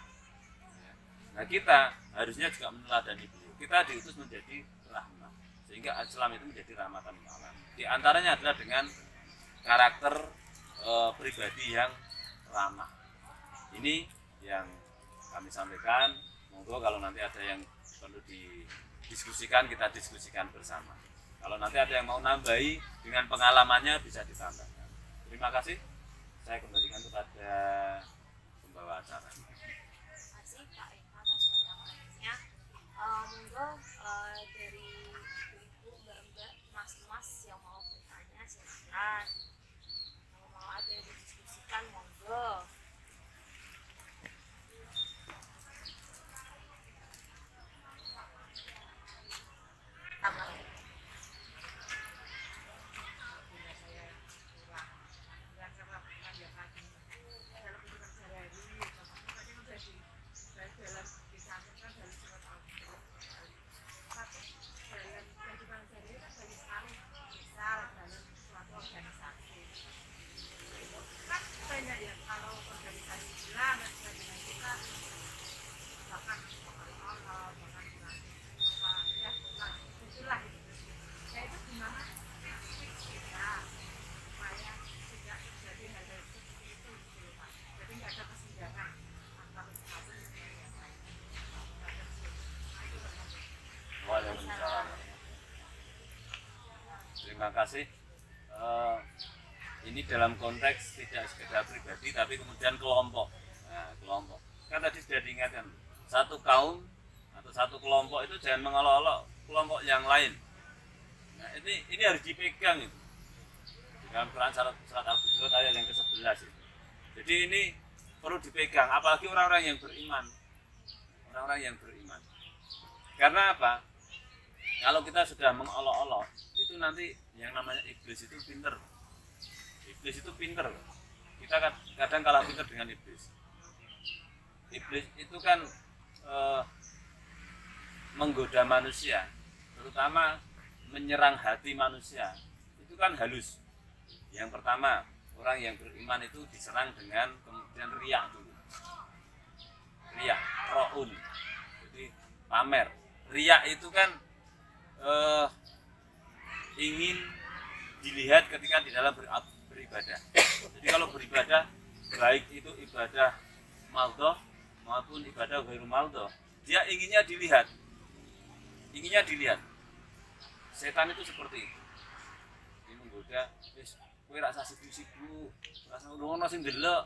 Nah, kita harusnya juga meneladani beliau. Kita diutus menjadi rahmat, sehingga Islam itu menjadi rahmatan lil alamin. Di antaranya adalah dengan karakter pribadi yang ramah. Ini yang kami sampaikan. Monggo kalau nanti ada yang perlu didiskusikan, kita diskusikan bersama. Kalau nanti ada yang mau nambahi dengan pengalamannya bisa ditambahkan. Terima kasih. Saya kembalikan kepada pembawa acara. Terima kasih Pak Eka atas penyampaiannya. Monggo dari ibu, mbak-mbak, mas-mas yang mau bertanya silakan. Kalau mau ada yang didiskusikan monggo. terima kasih. Ini dalam konteks tidak sekedar pribadi tapi kemudian kelompok. Nah, kelompok. Kan tadi sudah diingatkan, satu kaum atau satu kelompok itu jangan mengolok-olok kelompok yang lain. Nah, ini harus dipegang itu. Di dalam Quran surat Al-Hujurat ayat yang ke-11 itu. Jadi ini perlu dipegang, apalagi orang-orang yang beriman. Orang-orang yang beriman. Karena apa? Kalau kita sudah mengolok-olok, itu nanti yang namanya iblis itu pinter. Iblis itu pinter. Kita kadang kalah pinter dengan iblis. Iblis itu kan menggoda manusia, terutama menyerang hati manusia. Itu kan halus. Yang pertama, orang yang beriman itu diserang dengan kemudian riya dulu. Riya, ro'un. Jadi pamer. Riya itu kan ingin dilihat ketika di dalam beribadah. Jadi kalau beribadah, baik itu ibadah maldoh maupun ibadah ghairu maldoh, dia inginnya dilihat. Inginnya dilihat. Setan itu seperti itu. Dia menggoda, wis kowe ra usah sibuk-sibuk, ra usah ngono sing ndelok.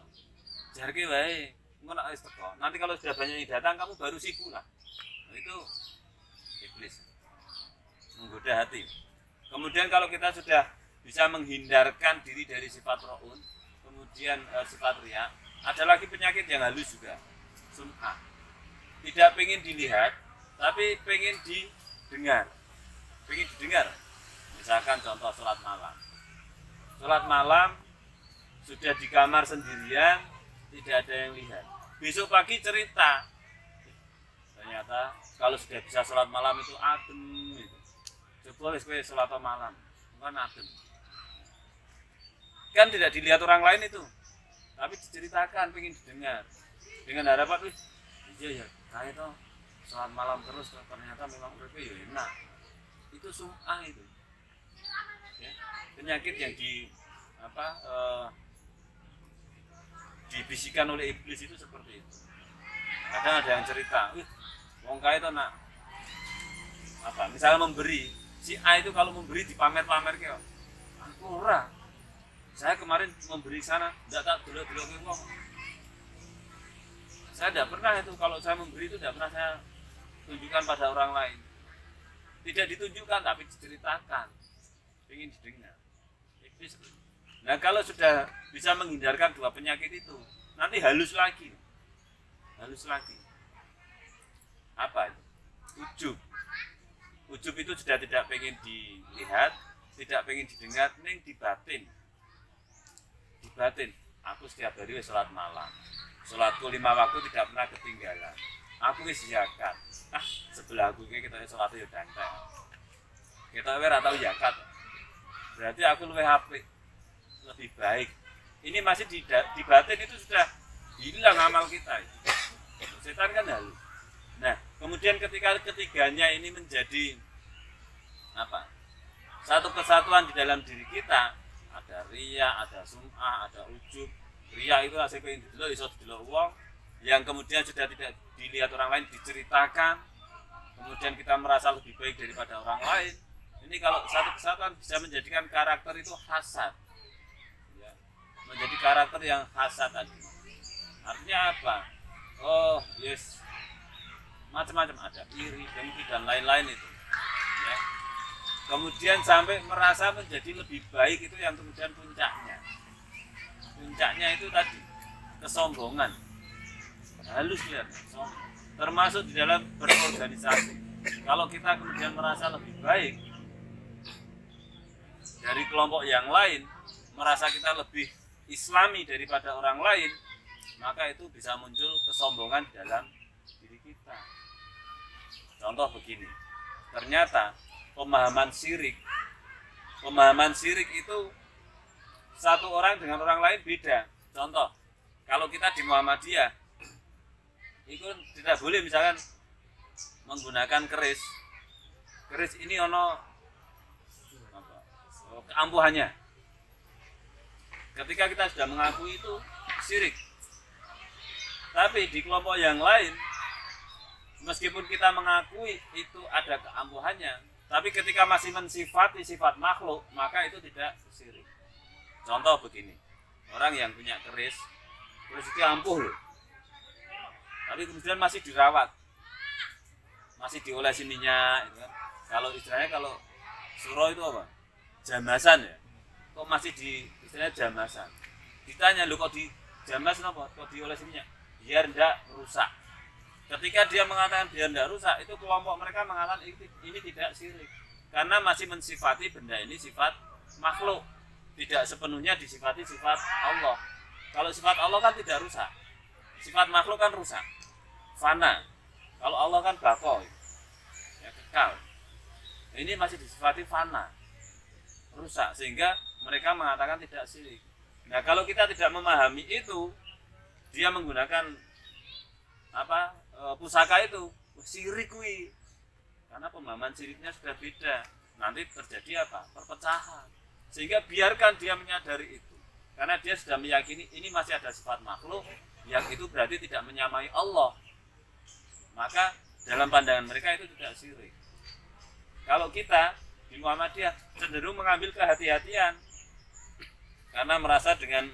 Jarke wae, engko nek wis teko. Nanti kalau sudah banyak yang datang kamu baru sibuk lah. Nah, itu iblis. Menggoda hati. Kemudian kalau kita sudah bisa menghindarkan diri dari sifat ro'un, kemudian sifat riya, ada lagi penyakit yang halus juga, sum'ah. Tidak pengen dilihat, tapi pengen didengar. Pengen didengar. Misalkan contoh sholat malam. Sholat malam sudah di kamar sendirian, tidak ada yang lihat. Besok pagi cerita. Ternyata kalau sudah bisa sholat malam itu adem gitu. Coba wis kowe sholat malam, kan adem. Kan tidak dilihat orang lain itu, tapi diceritakan, pengen didengar. Dengan harapan, wih, iya ya, kayak toh sholat malam terus, ternyata memang uripe ya enak. Itu sum'ah itu. Ya, penyakit yang dibisikkan oleh iblis itu seperti itu. Kadang ada yang cerita, wih, wong kae toh nak misalnya memberi, si A itu kalau memberi dipamer-pamer ke, aku ora. Saya kemarin memberi sana, tidak tak dulu-dulu ke wong. Saya tidak pernah itu, kalau saya memberi itu tidak pernah saya tunjukkan pada orang lain. Tidak ditunjukkan, tapi diceritakan. Ingin didengar. Nah kalau sudah bisa menghindarkan dua penyakit itu, nanti halus lagi. Halus lagi. Apa itu? Ujub. Ujub itu sudah tidak pengen dilihat, tidak pengen didengar, neng di batin. Di batin, aku setiap hari sholat malam. Sholatku 5 waktu tidak pernah ketinggalan. Aku wis zakat. Sebelah aku kita sholat yo dantek. Kita ora tau zakat. Berarti aku luwih apik, lebih baik. Ini masih di batin itu sudah hilang amal kita. Setan kan halus. Nah, kemudian ketika ketiganya ini menjadi satu kesatuan di dalam diri kita, ada riya, ada sum'ah, ada ujub. Riya itu hasil pengen didelok iso didelok wong, yang kemudian sudah tidak dilihat orang lain diceritakan, kemudian kita merasa lebih baik daripada orang lain. Ini kalau satu kesatuan bisa menjadikan karakter itu hasad, ya, menjadi karakter yang hasad tadi. Artinya apa? Oh, yes, macam-macam ada, iri, dengki dan lain-lain itu. Ya. Kemudian sampai merasa menjadi lebih baik itu yang kemudian puncaknya. Puncaknya itu tadi kesombongan. Halus lihat, termasuk di dalam berorganisasi. Kalau kita kemudian merasa lebih baik dari kelompok yang lain, merasa kita lebih islami daripada orang lain, maka itu bisa muncul kesombongan di dalam diri kita. Contoh begini, ternyata pemahaman syirik itu satu orang dengan orang lain beda. Contoh, kalau kita di Muhammadiyah itu tidak boleh misalkan menggunakan keris ini ono keampuhannya. Ketika kita sudah mengakui itu syirik. Tapi di kelompok yang lain, meskipun kita mengakui itu ada keampuhannya, Tapi ketika masih mensifati sifat makhluk, maka itu tidak syirik. Contoh begini, orang yang punya keris itu ampuh loh, tapi kemudian masih dirawat, masih diolesi minyak gitu kan. Kalau istilahnya kalau suro itu apa? Jamasan ya. Kok masih di istilahnya jamasan? Ditanya lu kok di jamas apa? Kok diolesi minyak? Biar tidak rusak. Ketika dia mengatakan biar tidak rusak, itu kelompok mereka mengatakan ini tidak syirik, karena masih mensifati benda ini sifat makhluk, tidak sepenuhnya disifati sifat Allah. Kalau sifat Allah kan tidak rusak, sifat makhluk kan rusak, fana. Kalau Allah kan baqo, ya kekal. Ini masih disifati fana, rusak, sehingga mereka mengatakan tidak syirik. Nah, kalau kita tidak memahami itu, dia menggunakan pusaka itu syirik kuwi, karena pemahaman syiriknya sudah beda. Nanti terjadi apa? Perpecahan. Sehingga biarkan dia menyadari itu, karena dia sudah meyakini ini masih ada sifat makhluk yang itu berarti tidak menyamai Allah, maka dalam pandangan mereka itu tidak syirik. Kalau kita di Muhammadiyah cenderung mengambil kehati-hatian, karena merasa dengan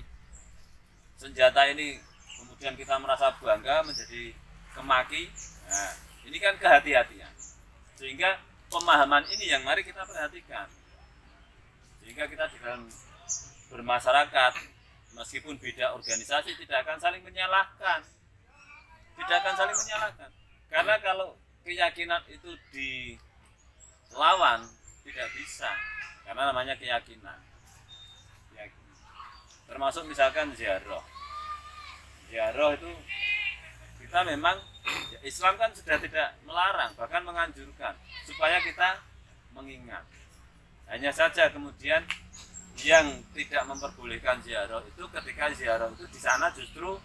senjata ini kemudian kita merasa bangga menjadi kemaki. Nah, ini kan kehati-hatian. Sehingga pemahaman ini yang mari kita perhatikan. Sehingga kita di dalam bermasyarakat, meskipun beda organisasi, tidak akan saling menyalahkan. Tidak akan saling menyalahkan. Karena kalau keyakinan itu dilawan, tidak bisa. Karena namanya keyakinan. Termasuk misalkan ziarah. Ziarah itu kita memang Islam kan sudah tidak melarang, bahkan menganjurkan supaya kita mengingat. Hanya saja kemudian yang tidak memperbolehkan ziarah itu ketika ziarah itu di sana justru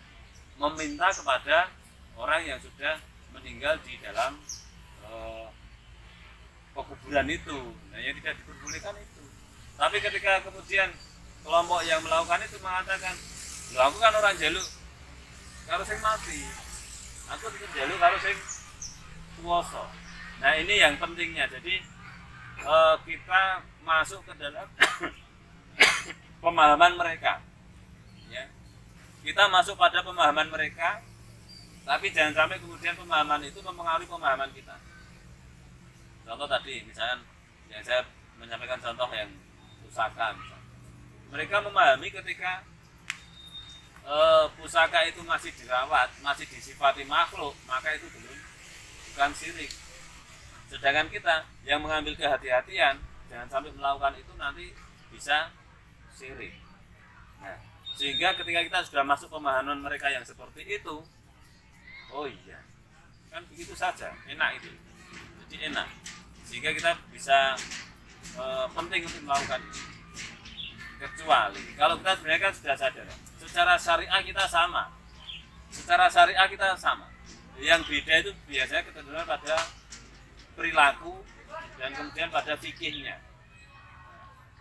meminta kepada orang yang sudah meninggal di dalam pekuburan itu. Nah, yang tidak diperbolehkan itu. Tapi ketika kemudian kelompok yang melakukan itu mengatakan, loh aku kan orang jaluk karo sing mati, aku jaluk karo sing kuwasa. Nah, ini yang pentingnya. Jadi kita masuk ke dalam pemahaman mereka, ya. Kita masuk pada pemahaman mereka, tapi jangan sampai kemudian pemahaman itu mempengaruhi pemahaman kita. Contoh tadi, misalkan yang saya menyampaikan contoh yang pusaka, misalkan. Mereka memahami ketika pusaka itu masih dirawat, masih disifati makhluk, maka itu bukan syirik. Sedangkan kita yang mengambil kehati-hatian, jangan sampai melakukan itu nanti bisa syirik. Nah, sehingga ketika kita sudah masuk pemahaman mereka yang seperti itu, oh iya, kan begitu saja, enak itu. Jadi enak. Sehingga kita bisa penting untuk melakukan itu. Kecuali kalau kita sebenarnya kan sudah sadar, secara syariah kita sama, yang beda itu biasanya kecenderungan pada perilaku dan kemudian pada fikihnya.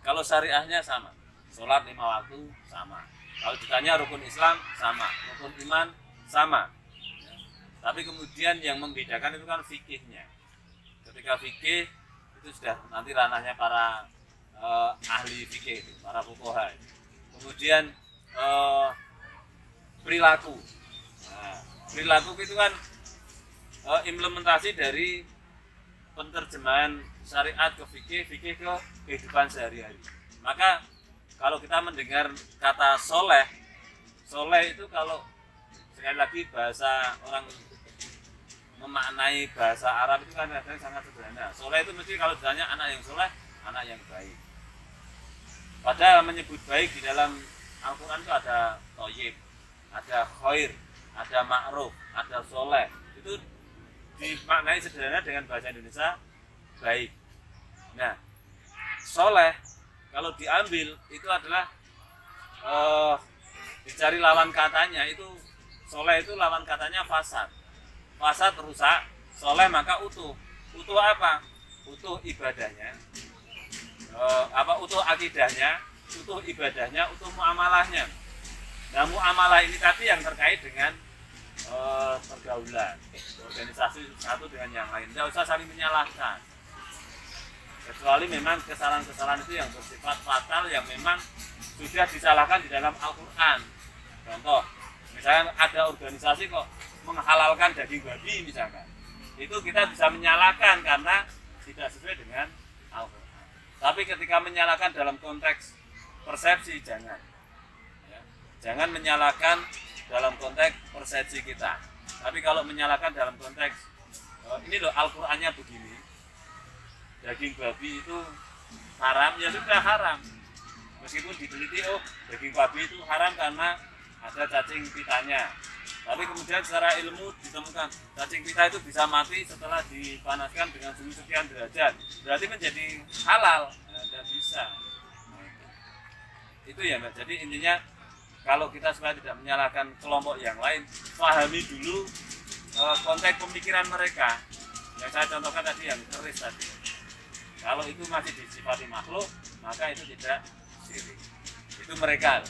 Kalau syariahnya sama, sholat 5 waktu sama, kalau ditanya rukun Islam sama, rukun iman sama, tapi kemudian yang membedakan itu kan fikihnya. Ketika fikih itu sudah nanti ranahnya para ahli fikih itu, para fuqaha. Kemudian perilaku. Nah, perilaku itu kan implementasi dari penerjemahan syariat ke fikih, fikih ke kehidupan sehari-hari. Maka kalau kita mendengar kata soleh, soleh itu kalau sekali lagi bahasa orang memaknai bahasa Arab itu kan kadang sangat sederhana. Soleh itu mesti kalau ditanya anak yang soleh, anak yang baik. Padahal menyebut baik di dalam Al-Quran itu ada thayyib, ada khair, ada ma'ruf, ada soleh. Itu dimaknai sederhana dengan bahasa Indonesia baik. Nah, soleh kalau diambil itu adalah dicari lawan katanya, itu soleh itu lawan katanya fasad. Fasad rusak, soleh maka utuh. Utuh apa? Utuh ibadahnya, utuh akidahnya, utuh ibadahnya, utuh muamalahnya. Nah, muamalah ini tadi yang terkait dengan pergaulan, organisasi satu dengan yang lain. Tidak usah saling menyalahkan. kecuali memang kesalahan-kesalahan itu yang bersifat fatal yang memang sudah disalahkan di dalam Al-Quran. Contoh, misalkan ada organisasi kok menghalalkan daging babi misalkan, itu kita bisa menyalahkan karena tidak sesuai dengan Al-Quran. Tapi ketika menyalahkan dalam konteks persepsi jangan, ya. Jangan menyalahkan dalam konteks persepsi kita. Tapi kalau menyalahkan dalam konteks ini loh Al-Qur'annya begini, daging babi itu haram, ya sudah haram. Meskipun diteliti daging babi itu haram karena ada cacing pitanya. Tapi kemudian secara ilmu ditemukan cacing pita itu bisa mati setelah dipanaskan dengan suhu sekian derajat. Berarti menjadi halal. Nah, tidak bisa. Itu ya Mbak. Jadi intinya kalau kita supaya tidak menyalahkan kelompok yang lain, pahami dulu konteks pemikiran mereka. Yang saya contohkan tadi yang keris tadi. Kalau itu masih disifati makhluk, maka itu tidak syirik. Itu mereka.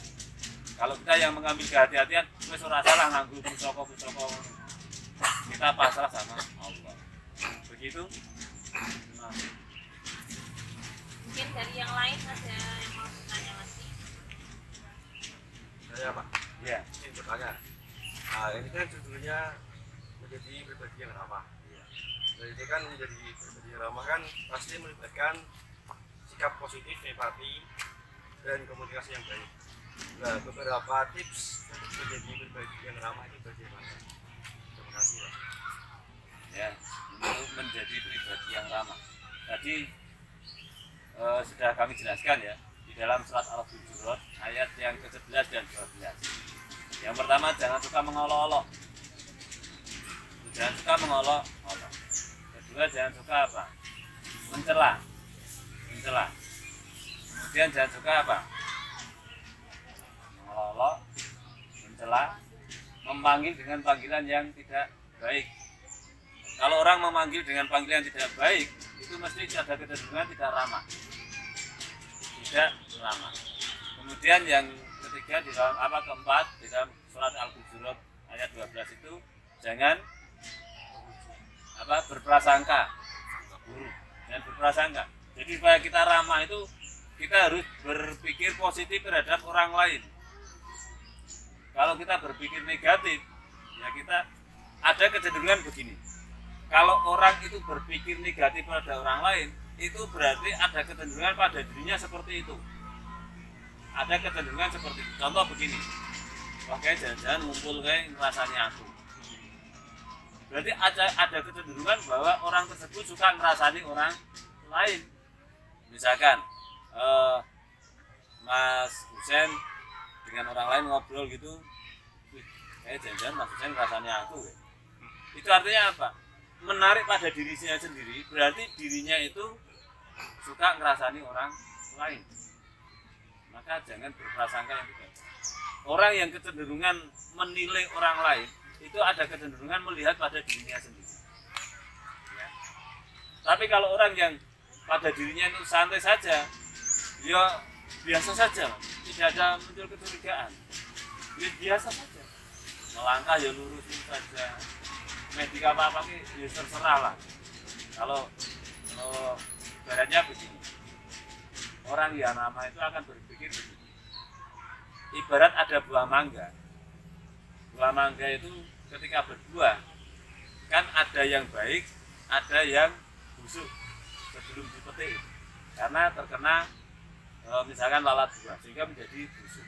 Kalau kita yang mengambil kehati-hatian, wis ora salah nganggo pusaka. Kita pasrah sama Allah. Begitu. Nah. Mungkin dari yang lain ada yang mau bertanya lagi? Saya Pak, Ya. ingin bertanya. Nah, ini kan judulnya menjadi pribadi yang ramah. Nah, ini kan menjadi pribadi yang ramah kan pasti melibatkan sikap positif, empati, dan komunikasi yang baik. Nah, beberapa tips untuk menjadi pribadi yang ramah itu bagaimana? Terima kasih Pak. Ya, untuk menjadi pribadi yang ramah. Tadi sudah kami jelaskan ya di dalam surat Al-Hujurat ayat yang ke-11 dan 12. Yang pertama, jangan suka mengolok-olok. Jangan suka mengolok-olok. Kedua, jangan suka apa? Mencela. Kemudian jangan suka apa? Mengolok-olok, mencela, memanggil dengan panggilan yang tidak baik. Kalau orang memanggil dengan panggilan yang tidak baik, itu mesti ada kecenderungan tidak ramah. Tidak ramah. Kemudian yang ketiga di dalam keempat di dalam surat Al-Hujurat ayat 12 itu jangan berprasangka buruk. Jangan berprasangka. Jadi supaya kita ramah itu kita harus berpikir positif terhadap orang lain. Kalau kita berpikir negatif, ya kita ada kecenderungan begini. Kalau orang itu berpikir negatif pada orang lain, itu berarti ada kecenderungan pada dirinya seperti itu. Ada kecenderungan seperti itu. Contoh begini, kayak jalan-jalan ngumpul kayak ngerasani aku. Berarti ada kecenderungan bahwa orang tersebut suka ngerasani orang lain. Misalkan Mas Husen dengan orang lain ngobrol gitu, kayak jalan-jalan Mas Husen ngerasani aku. Itu artinya apa? Menarik pada dirinya sendiri, berarti dirinya itu suka ngerasani orang lain. Maka jangan berprasangka yang tidak. Orang yang kecenderungan menilai orang lain itu ada kecenderungan melihat pada dirinya sendiri. Ya. Tapi kalau orang yang pada dirinya itu santai saja, ya biasa saja, tidak ada muncul kecurigaan. Ya biasa saja. Melangkah ya lurusin saja. Medik apa-apa ya terserah lah. Kalau baratnya begini, orang yang ramah itu akan berpikir begini. Ibarat ada buah mangga. Buah mangga itu ketika berbuah, kan ada yang baik, ada yang busuk sebelum dipetik. Karena terkena misalkan lalat buah, sehingga menjadi busuk.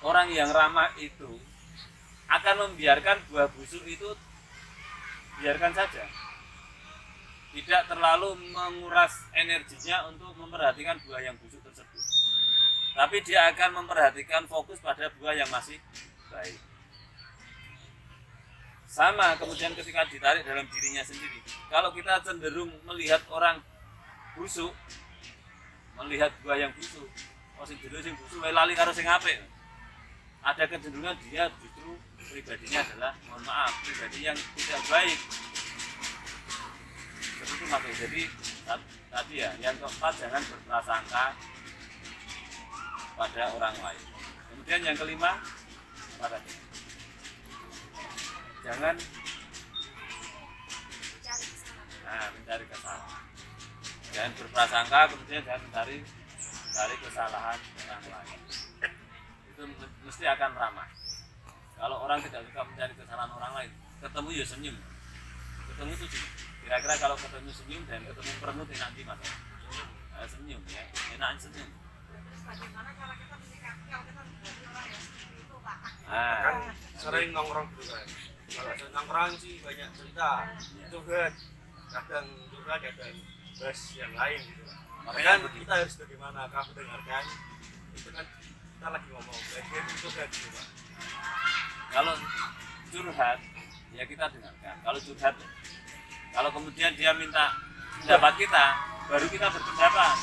Orang yang ramah itu akan membiarkan buah busuk itu biarkan saja, tidak terlalu menguras energinya untuk memperhatikan buah yang busuk tersebut, tapi dia akan memperhatikan fokus pada buah yang masih baik. Sama kemudian ketika ditarik dalam dirinya sendiri, kalau kita cenderung melihat orang busuk, melihat buah yang busuk, sing busuk lali karo sing apik, ada kecenderungan dia justru pribadinya adalah, mohon maaf, pribadi yang tidak baik. Seperti itu makanya. Jadi tadi ya, yang keempat jangan berprasangka pada orang lain. Kemudian yang kelima, apa tadi? Jangan Nah, mencari kesalahan. Jangan berprasangka kemudian jangan mencari kesalahan orang lain. Itu mesti akan ramah. Kalau orang tidak suka mencari kesalahan orang lain, ketemu ya senyum. Ketemu itu senyum. Kira-kira kalau ketemu senyum dan ketemu perenut enak gimana? Senyum ya, enak senyum. Bagaimana cara kita menyikapi kalau kita menjadi orang yang seperti itu, Pak? Kan sering nongkrong gitu kan. Kalau nongkrong sih banyak cerita, curhat, kadang curhat, kadang bahas yang lain gitu. Makanya kita harus bagaimana kamu dengarkan, itu kan kita lagi ngomong, bagian curhat gitu Pak. Kalau curhat, ya kita dengarkan. Kalau curhat, kalau kemudian dia minta pendapat kita, baru kita berpendapat.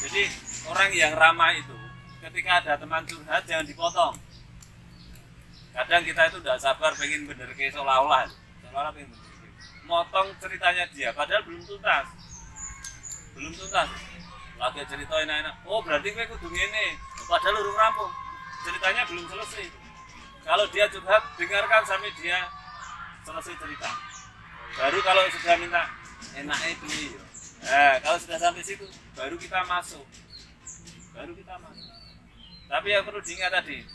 Jadi orang yang ramah itu, ketika ada teman curhat jangan dipotong. Kadang kita itu tidak sabar pengen bener ke seolah-olah pengen bener. Motong ceritanya dia, padahal belum tuntas. Lagi cerita enak-enak. Oh berarti gue kudu ngene, padahal urung rampung. Ceritanya belum selesai. Kalau dia curhat, dengarkan sampai dia selesai cerita. Baru kalau sudah minta enaknya pilih. Nah, kalau sudah sampai situ, baru kita masuk. Tapi yang perlu diingat tadi,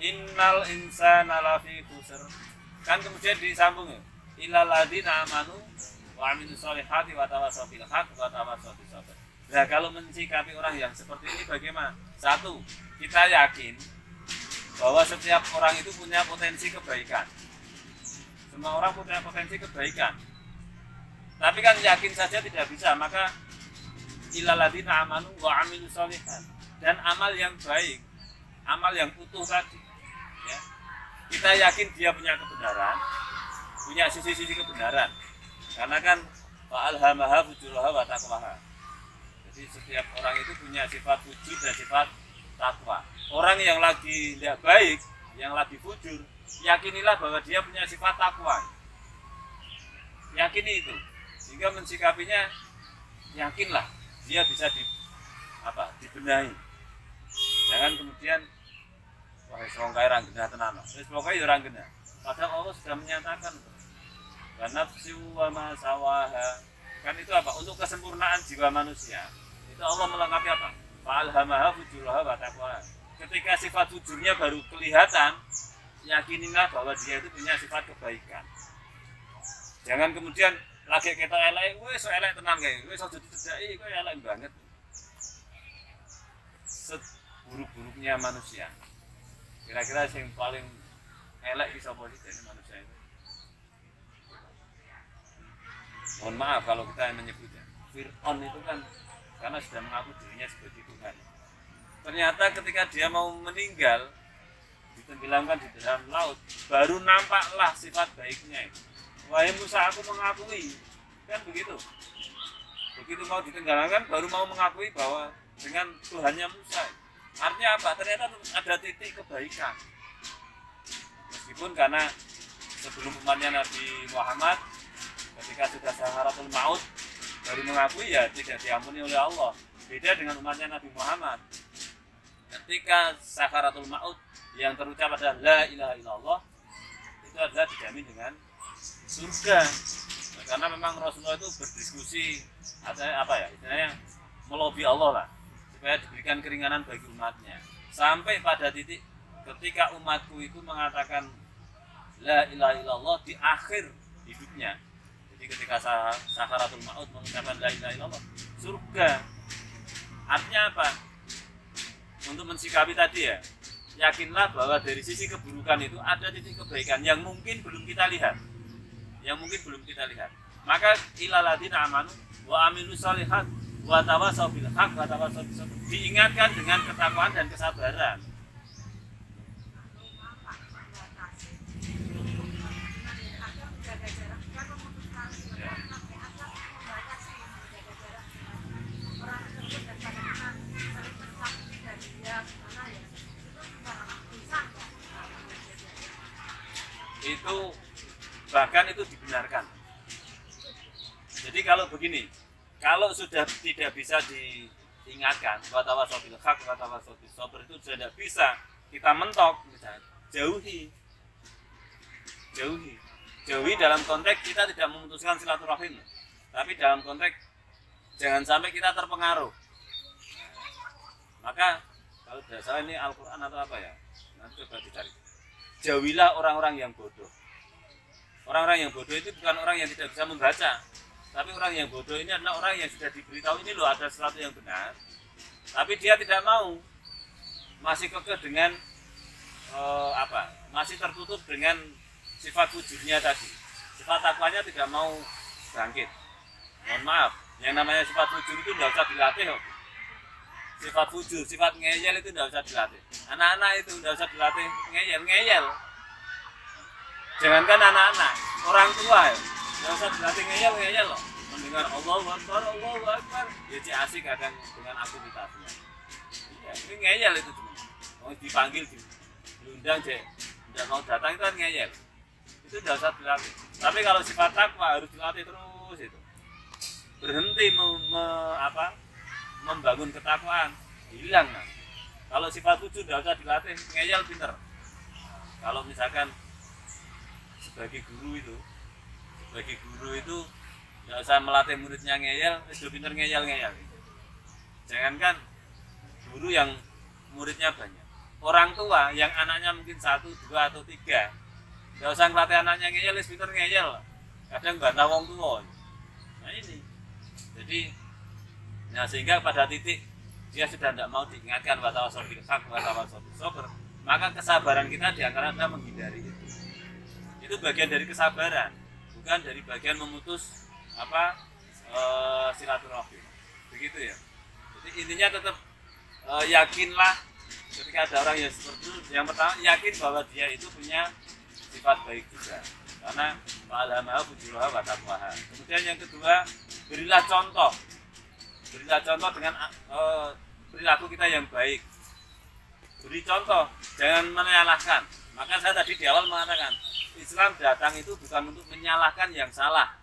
innal insana lafi khusr. Kan kemudian disambung ya. Illal ladzina amanu wa amilus solihati wa tawassaw bil haqq wa tawassaw bis sabr. Nah, kalau mensikapi orang yang seperti ini bagaimana? Satu, kita yakin bahwa setiap orang itu punya potensi kebaikan. Semua orang punya potensi kebaikan. Tapi kan yakin saja tidak bisa, maka illal ladzina amanu wa amilus solihat. Dan amal yang baik, amal yang utuh tadi. Ya. Kita yakin dia punya kebenaran, punya sisi-sisi kebenaran. Karena kan fa'alhamaha fujuraha wa taqwaha. Jadi setiap orang itu punya sifat fujur dan sifat takwa. Orang yang lagi tidak baik, yang lagi fujur, yakinilah bahwa dia punya sifat takwa. Yakini itu. Sehingga mensikapinya yakinlah dia bisa dibenahi. Jangan kemudian wah wong kae ra genah tenan. Wis pokoke ya ora genah. Padahal Allah sudah menyatakan wa nafsu wa ma sawaha. Kan itu apa? Untuk kesempurnaan jiwa manusia. Itu Allah melengkapi apa? Fa'alhamaha fujuraha wa taqwaha. Ketika sifat fujurnya baru kelihatan, yakinilah bahwa dia itu punya sifat kebaikan. Jangan kemudian lagi kita elek, wis elek tenan kae. Wis aja dicedhaki kowe elek banget. Seburuk-buruknya manusia. Kira-kira yang paling elek di sapa sih dari manusia itu? Mohon maaf kalau kita menyebutnya. Fir'aun itu kan karena sudah mengaku dirinya sebagai Tuhan. Ternyata ketika dia mau meninggal, ditenggelamkan di dalam laut, baru nampaklah sifat baiknya. Wahai Musa, aku mengakui. Kan begitu. Begitu mau ditenggelamkan, baru mau mengakui bahwa dengan Tuhannya Musa. Artinya apa? Ternyata ada titik kebaikan. Meskipun karena sebelum umatnya Nabi Muhammad, ketika sudah sakaratul maut, baru mengakui ya tidak diampuni oleh Allah. Beda dengan umatnya Nabi Muhammad. Ketika sakaratul maut yang terucap adalah la ilaha illallah, itu adalah dijamin dengan surga. Nah, karena memang Rasulullah itu berdiskusi istilahnya melobi Allah lah supaya diberikan keringanan bagi umatnya. Sampai pada titik ketika umatku itu mengatakan la ilaha illallah di akhir hidupnya. Jadi ketika sakaratul maut mengucapkan la ilaha illallah, surga. Artinya apa? Untuk mensikapi tadi ya, yakinlah bahwa dari sisi keburukan itu ada titik kebaikan yang mungkin belum kita lihat. Maka ilal ladzina amanu wa amilus sholihat wa tawassaw bil haqq wa tawassaw bis sabr. Diingatkan dengan ketakwaan dan kesabaran. Itu bahkan itu dibenarkan. Jadi kalau begini, kalau sudah tidak bisa diingatkan, wa tawassaw bil haqq wa tawassaw bis sabr, itu sudah tidak bisa kita mentok, misalnya jauhi. Jauhi dalam konteks kita tidak memutuskan silaturahim, tapi dalam konteks jangan sampai kita terpengaruh. Maka kalau tidak salah ini Al-Quran atau apa ya, nanti coba dicari. Jauhilah orang-orang yang bodoh. Orang-orang yang bodoh itu bukan orang yang tidak bisa membaca, tapi orang yang bodoh ini adalah orang yang sudah diberitahu ini loh ada sesuatu yang benar, tapi dia tidak mau, masih kekeh dengan masih tertutup dengan sifat wujudnya tadi. Sifat takwanya tidak mau bangkit. Mohon maaf, yang namanya sifat wujud itu tidak usah dilatih kok. Sifat wujud, sifat ngeyel itu tidak usah dilatih. Anak-anak itu tidak usah dilatih ngeyel. Jangankan anak-anak, orang tua ya, tidak usah dilatih ngeyel loh. Mendengar Allahu Akbar, ya cik asik kadang dengan aktivitasnya. Iya, ini ngeyel itu cuma. Mau dipanggil, diundang cek, tidak mau datang itu kan ngeyel. Itu tidak usah dilatih. Tapi kalau sifat takwa harus dilatih terus itu. Berhenti membangun ketakwaan, hilang kan. Kalau sifat wujud tidak usah dilatih, ngeyel pinter. Kalau misalkan sebagai guru itu tidak usah melatih muridnya ngeyel, sudah pinter ngeyel. Jangankan guru yang muridnya banyak, orang tua yang anaknya mungkin 1, 2, atau 3, tidak usah melatih anaknya ngeyel, pinter ngeyel. Kadang bantah wong tua. Nah ini, jadi sehingga pada titik dia sudah tidak mau diingatkan watawasaw bil haq watawasaw bis sabr, maka kesabaran kita diantara menghindari itu. Itu bagian dari kesabaran, bukan dari bagian memutus silaturahim. Begitu ya. Jadi intinya tetap yakinlah ketika ada orang yang seperti itu. Yang pertama yakin bahwa dia itu punya sifat baik juga, karena fa'alhamaha fujuraha wa taqwaha. Kemudian yang kedua, berilah contoh dengan perilaku kita yang baik. Beri contoh, jangan menyalahkan. Maka saya tadi di awal mengatakan Islam datang itu bukan untuk menyalahkan yang salah,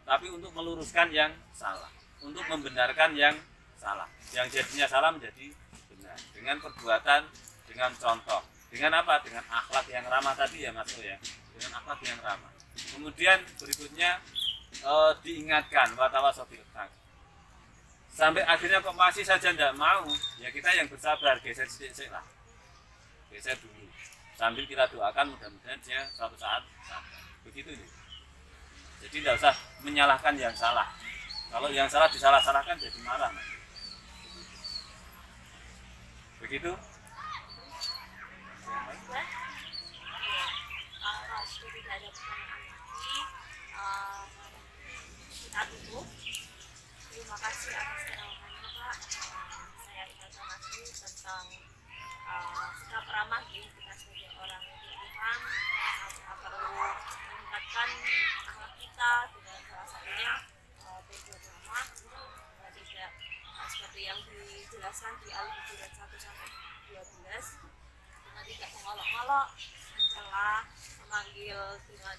tapi untuk meluruskan yang salah, untuk membenarkan yang salah. Yang jadinya salah menjadi benar dengan perbuatan, dengan contoh, dengan apa? Dengan akhlak yang ramah tadi ya Mas ya, dengan akhlak yang ramah. Kemudian berikutnya diingatkan watawasaw bil haq. Sampai akhirnya kok masih saja tidak mau, ya kita yang bersabar, geser sedikit lah, geser dulu, sambil kita doakan mudah-mudahan dia suatu saat sabar. Begitu nih. Jadi tidak usah menyalahkan yang salah. Kalau yang salah disalah-salahkan jadi marah. Begitu. Kalau sudah tidak ada pertanyaan lagi, kita tutup. Terima kasih atas kerawatannya Pak. Saya ingatkan lagi tentang sikap ramah kita sebagai orang yang beriman. Kita perlu meningkatkan akhlak kita dengan salah satunya berbuat ramah, tidak seperti yang dijelaskan di Al-Hujurat 1-12, dengan tidak mengolok-olok, mencela, memanggil dengan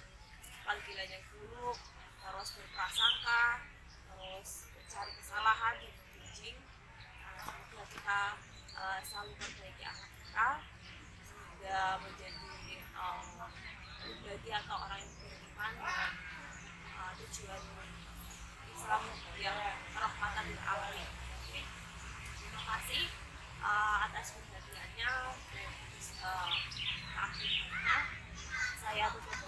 panggilan yang buruk, terus berprasangka, terus mencari kesalahan dan menjinjing. Semoga kita selalu perbaiki akhlak kita sehingga menjadi pribadi atau orang yang beriman dengan tujuan Islam yang rahmatan lil alamin. Terima kasih atas perhatiannya dan akhirnya saya tutup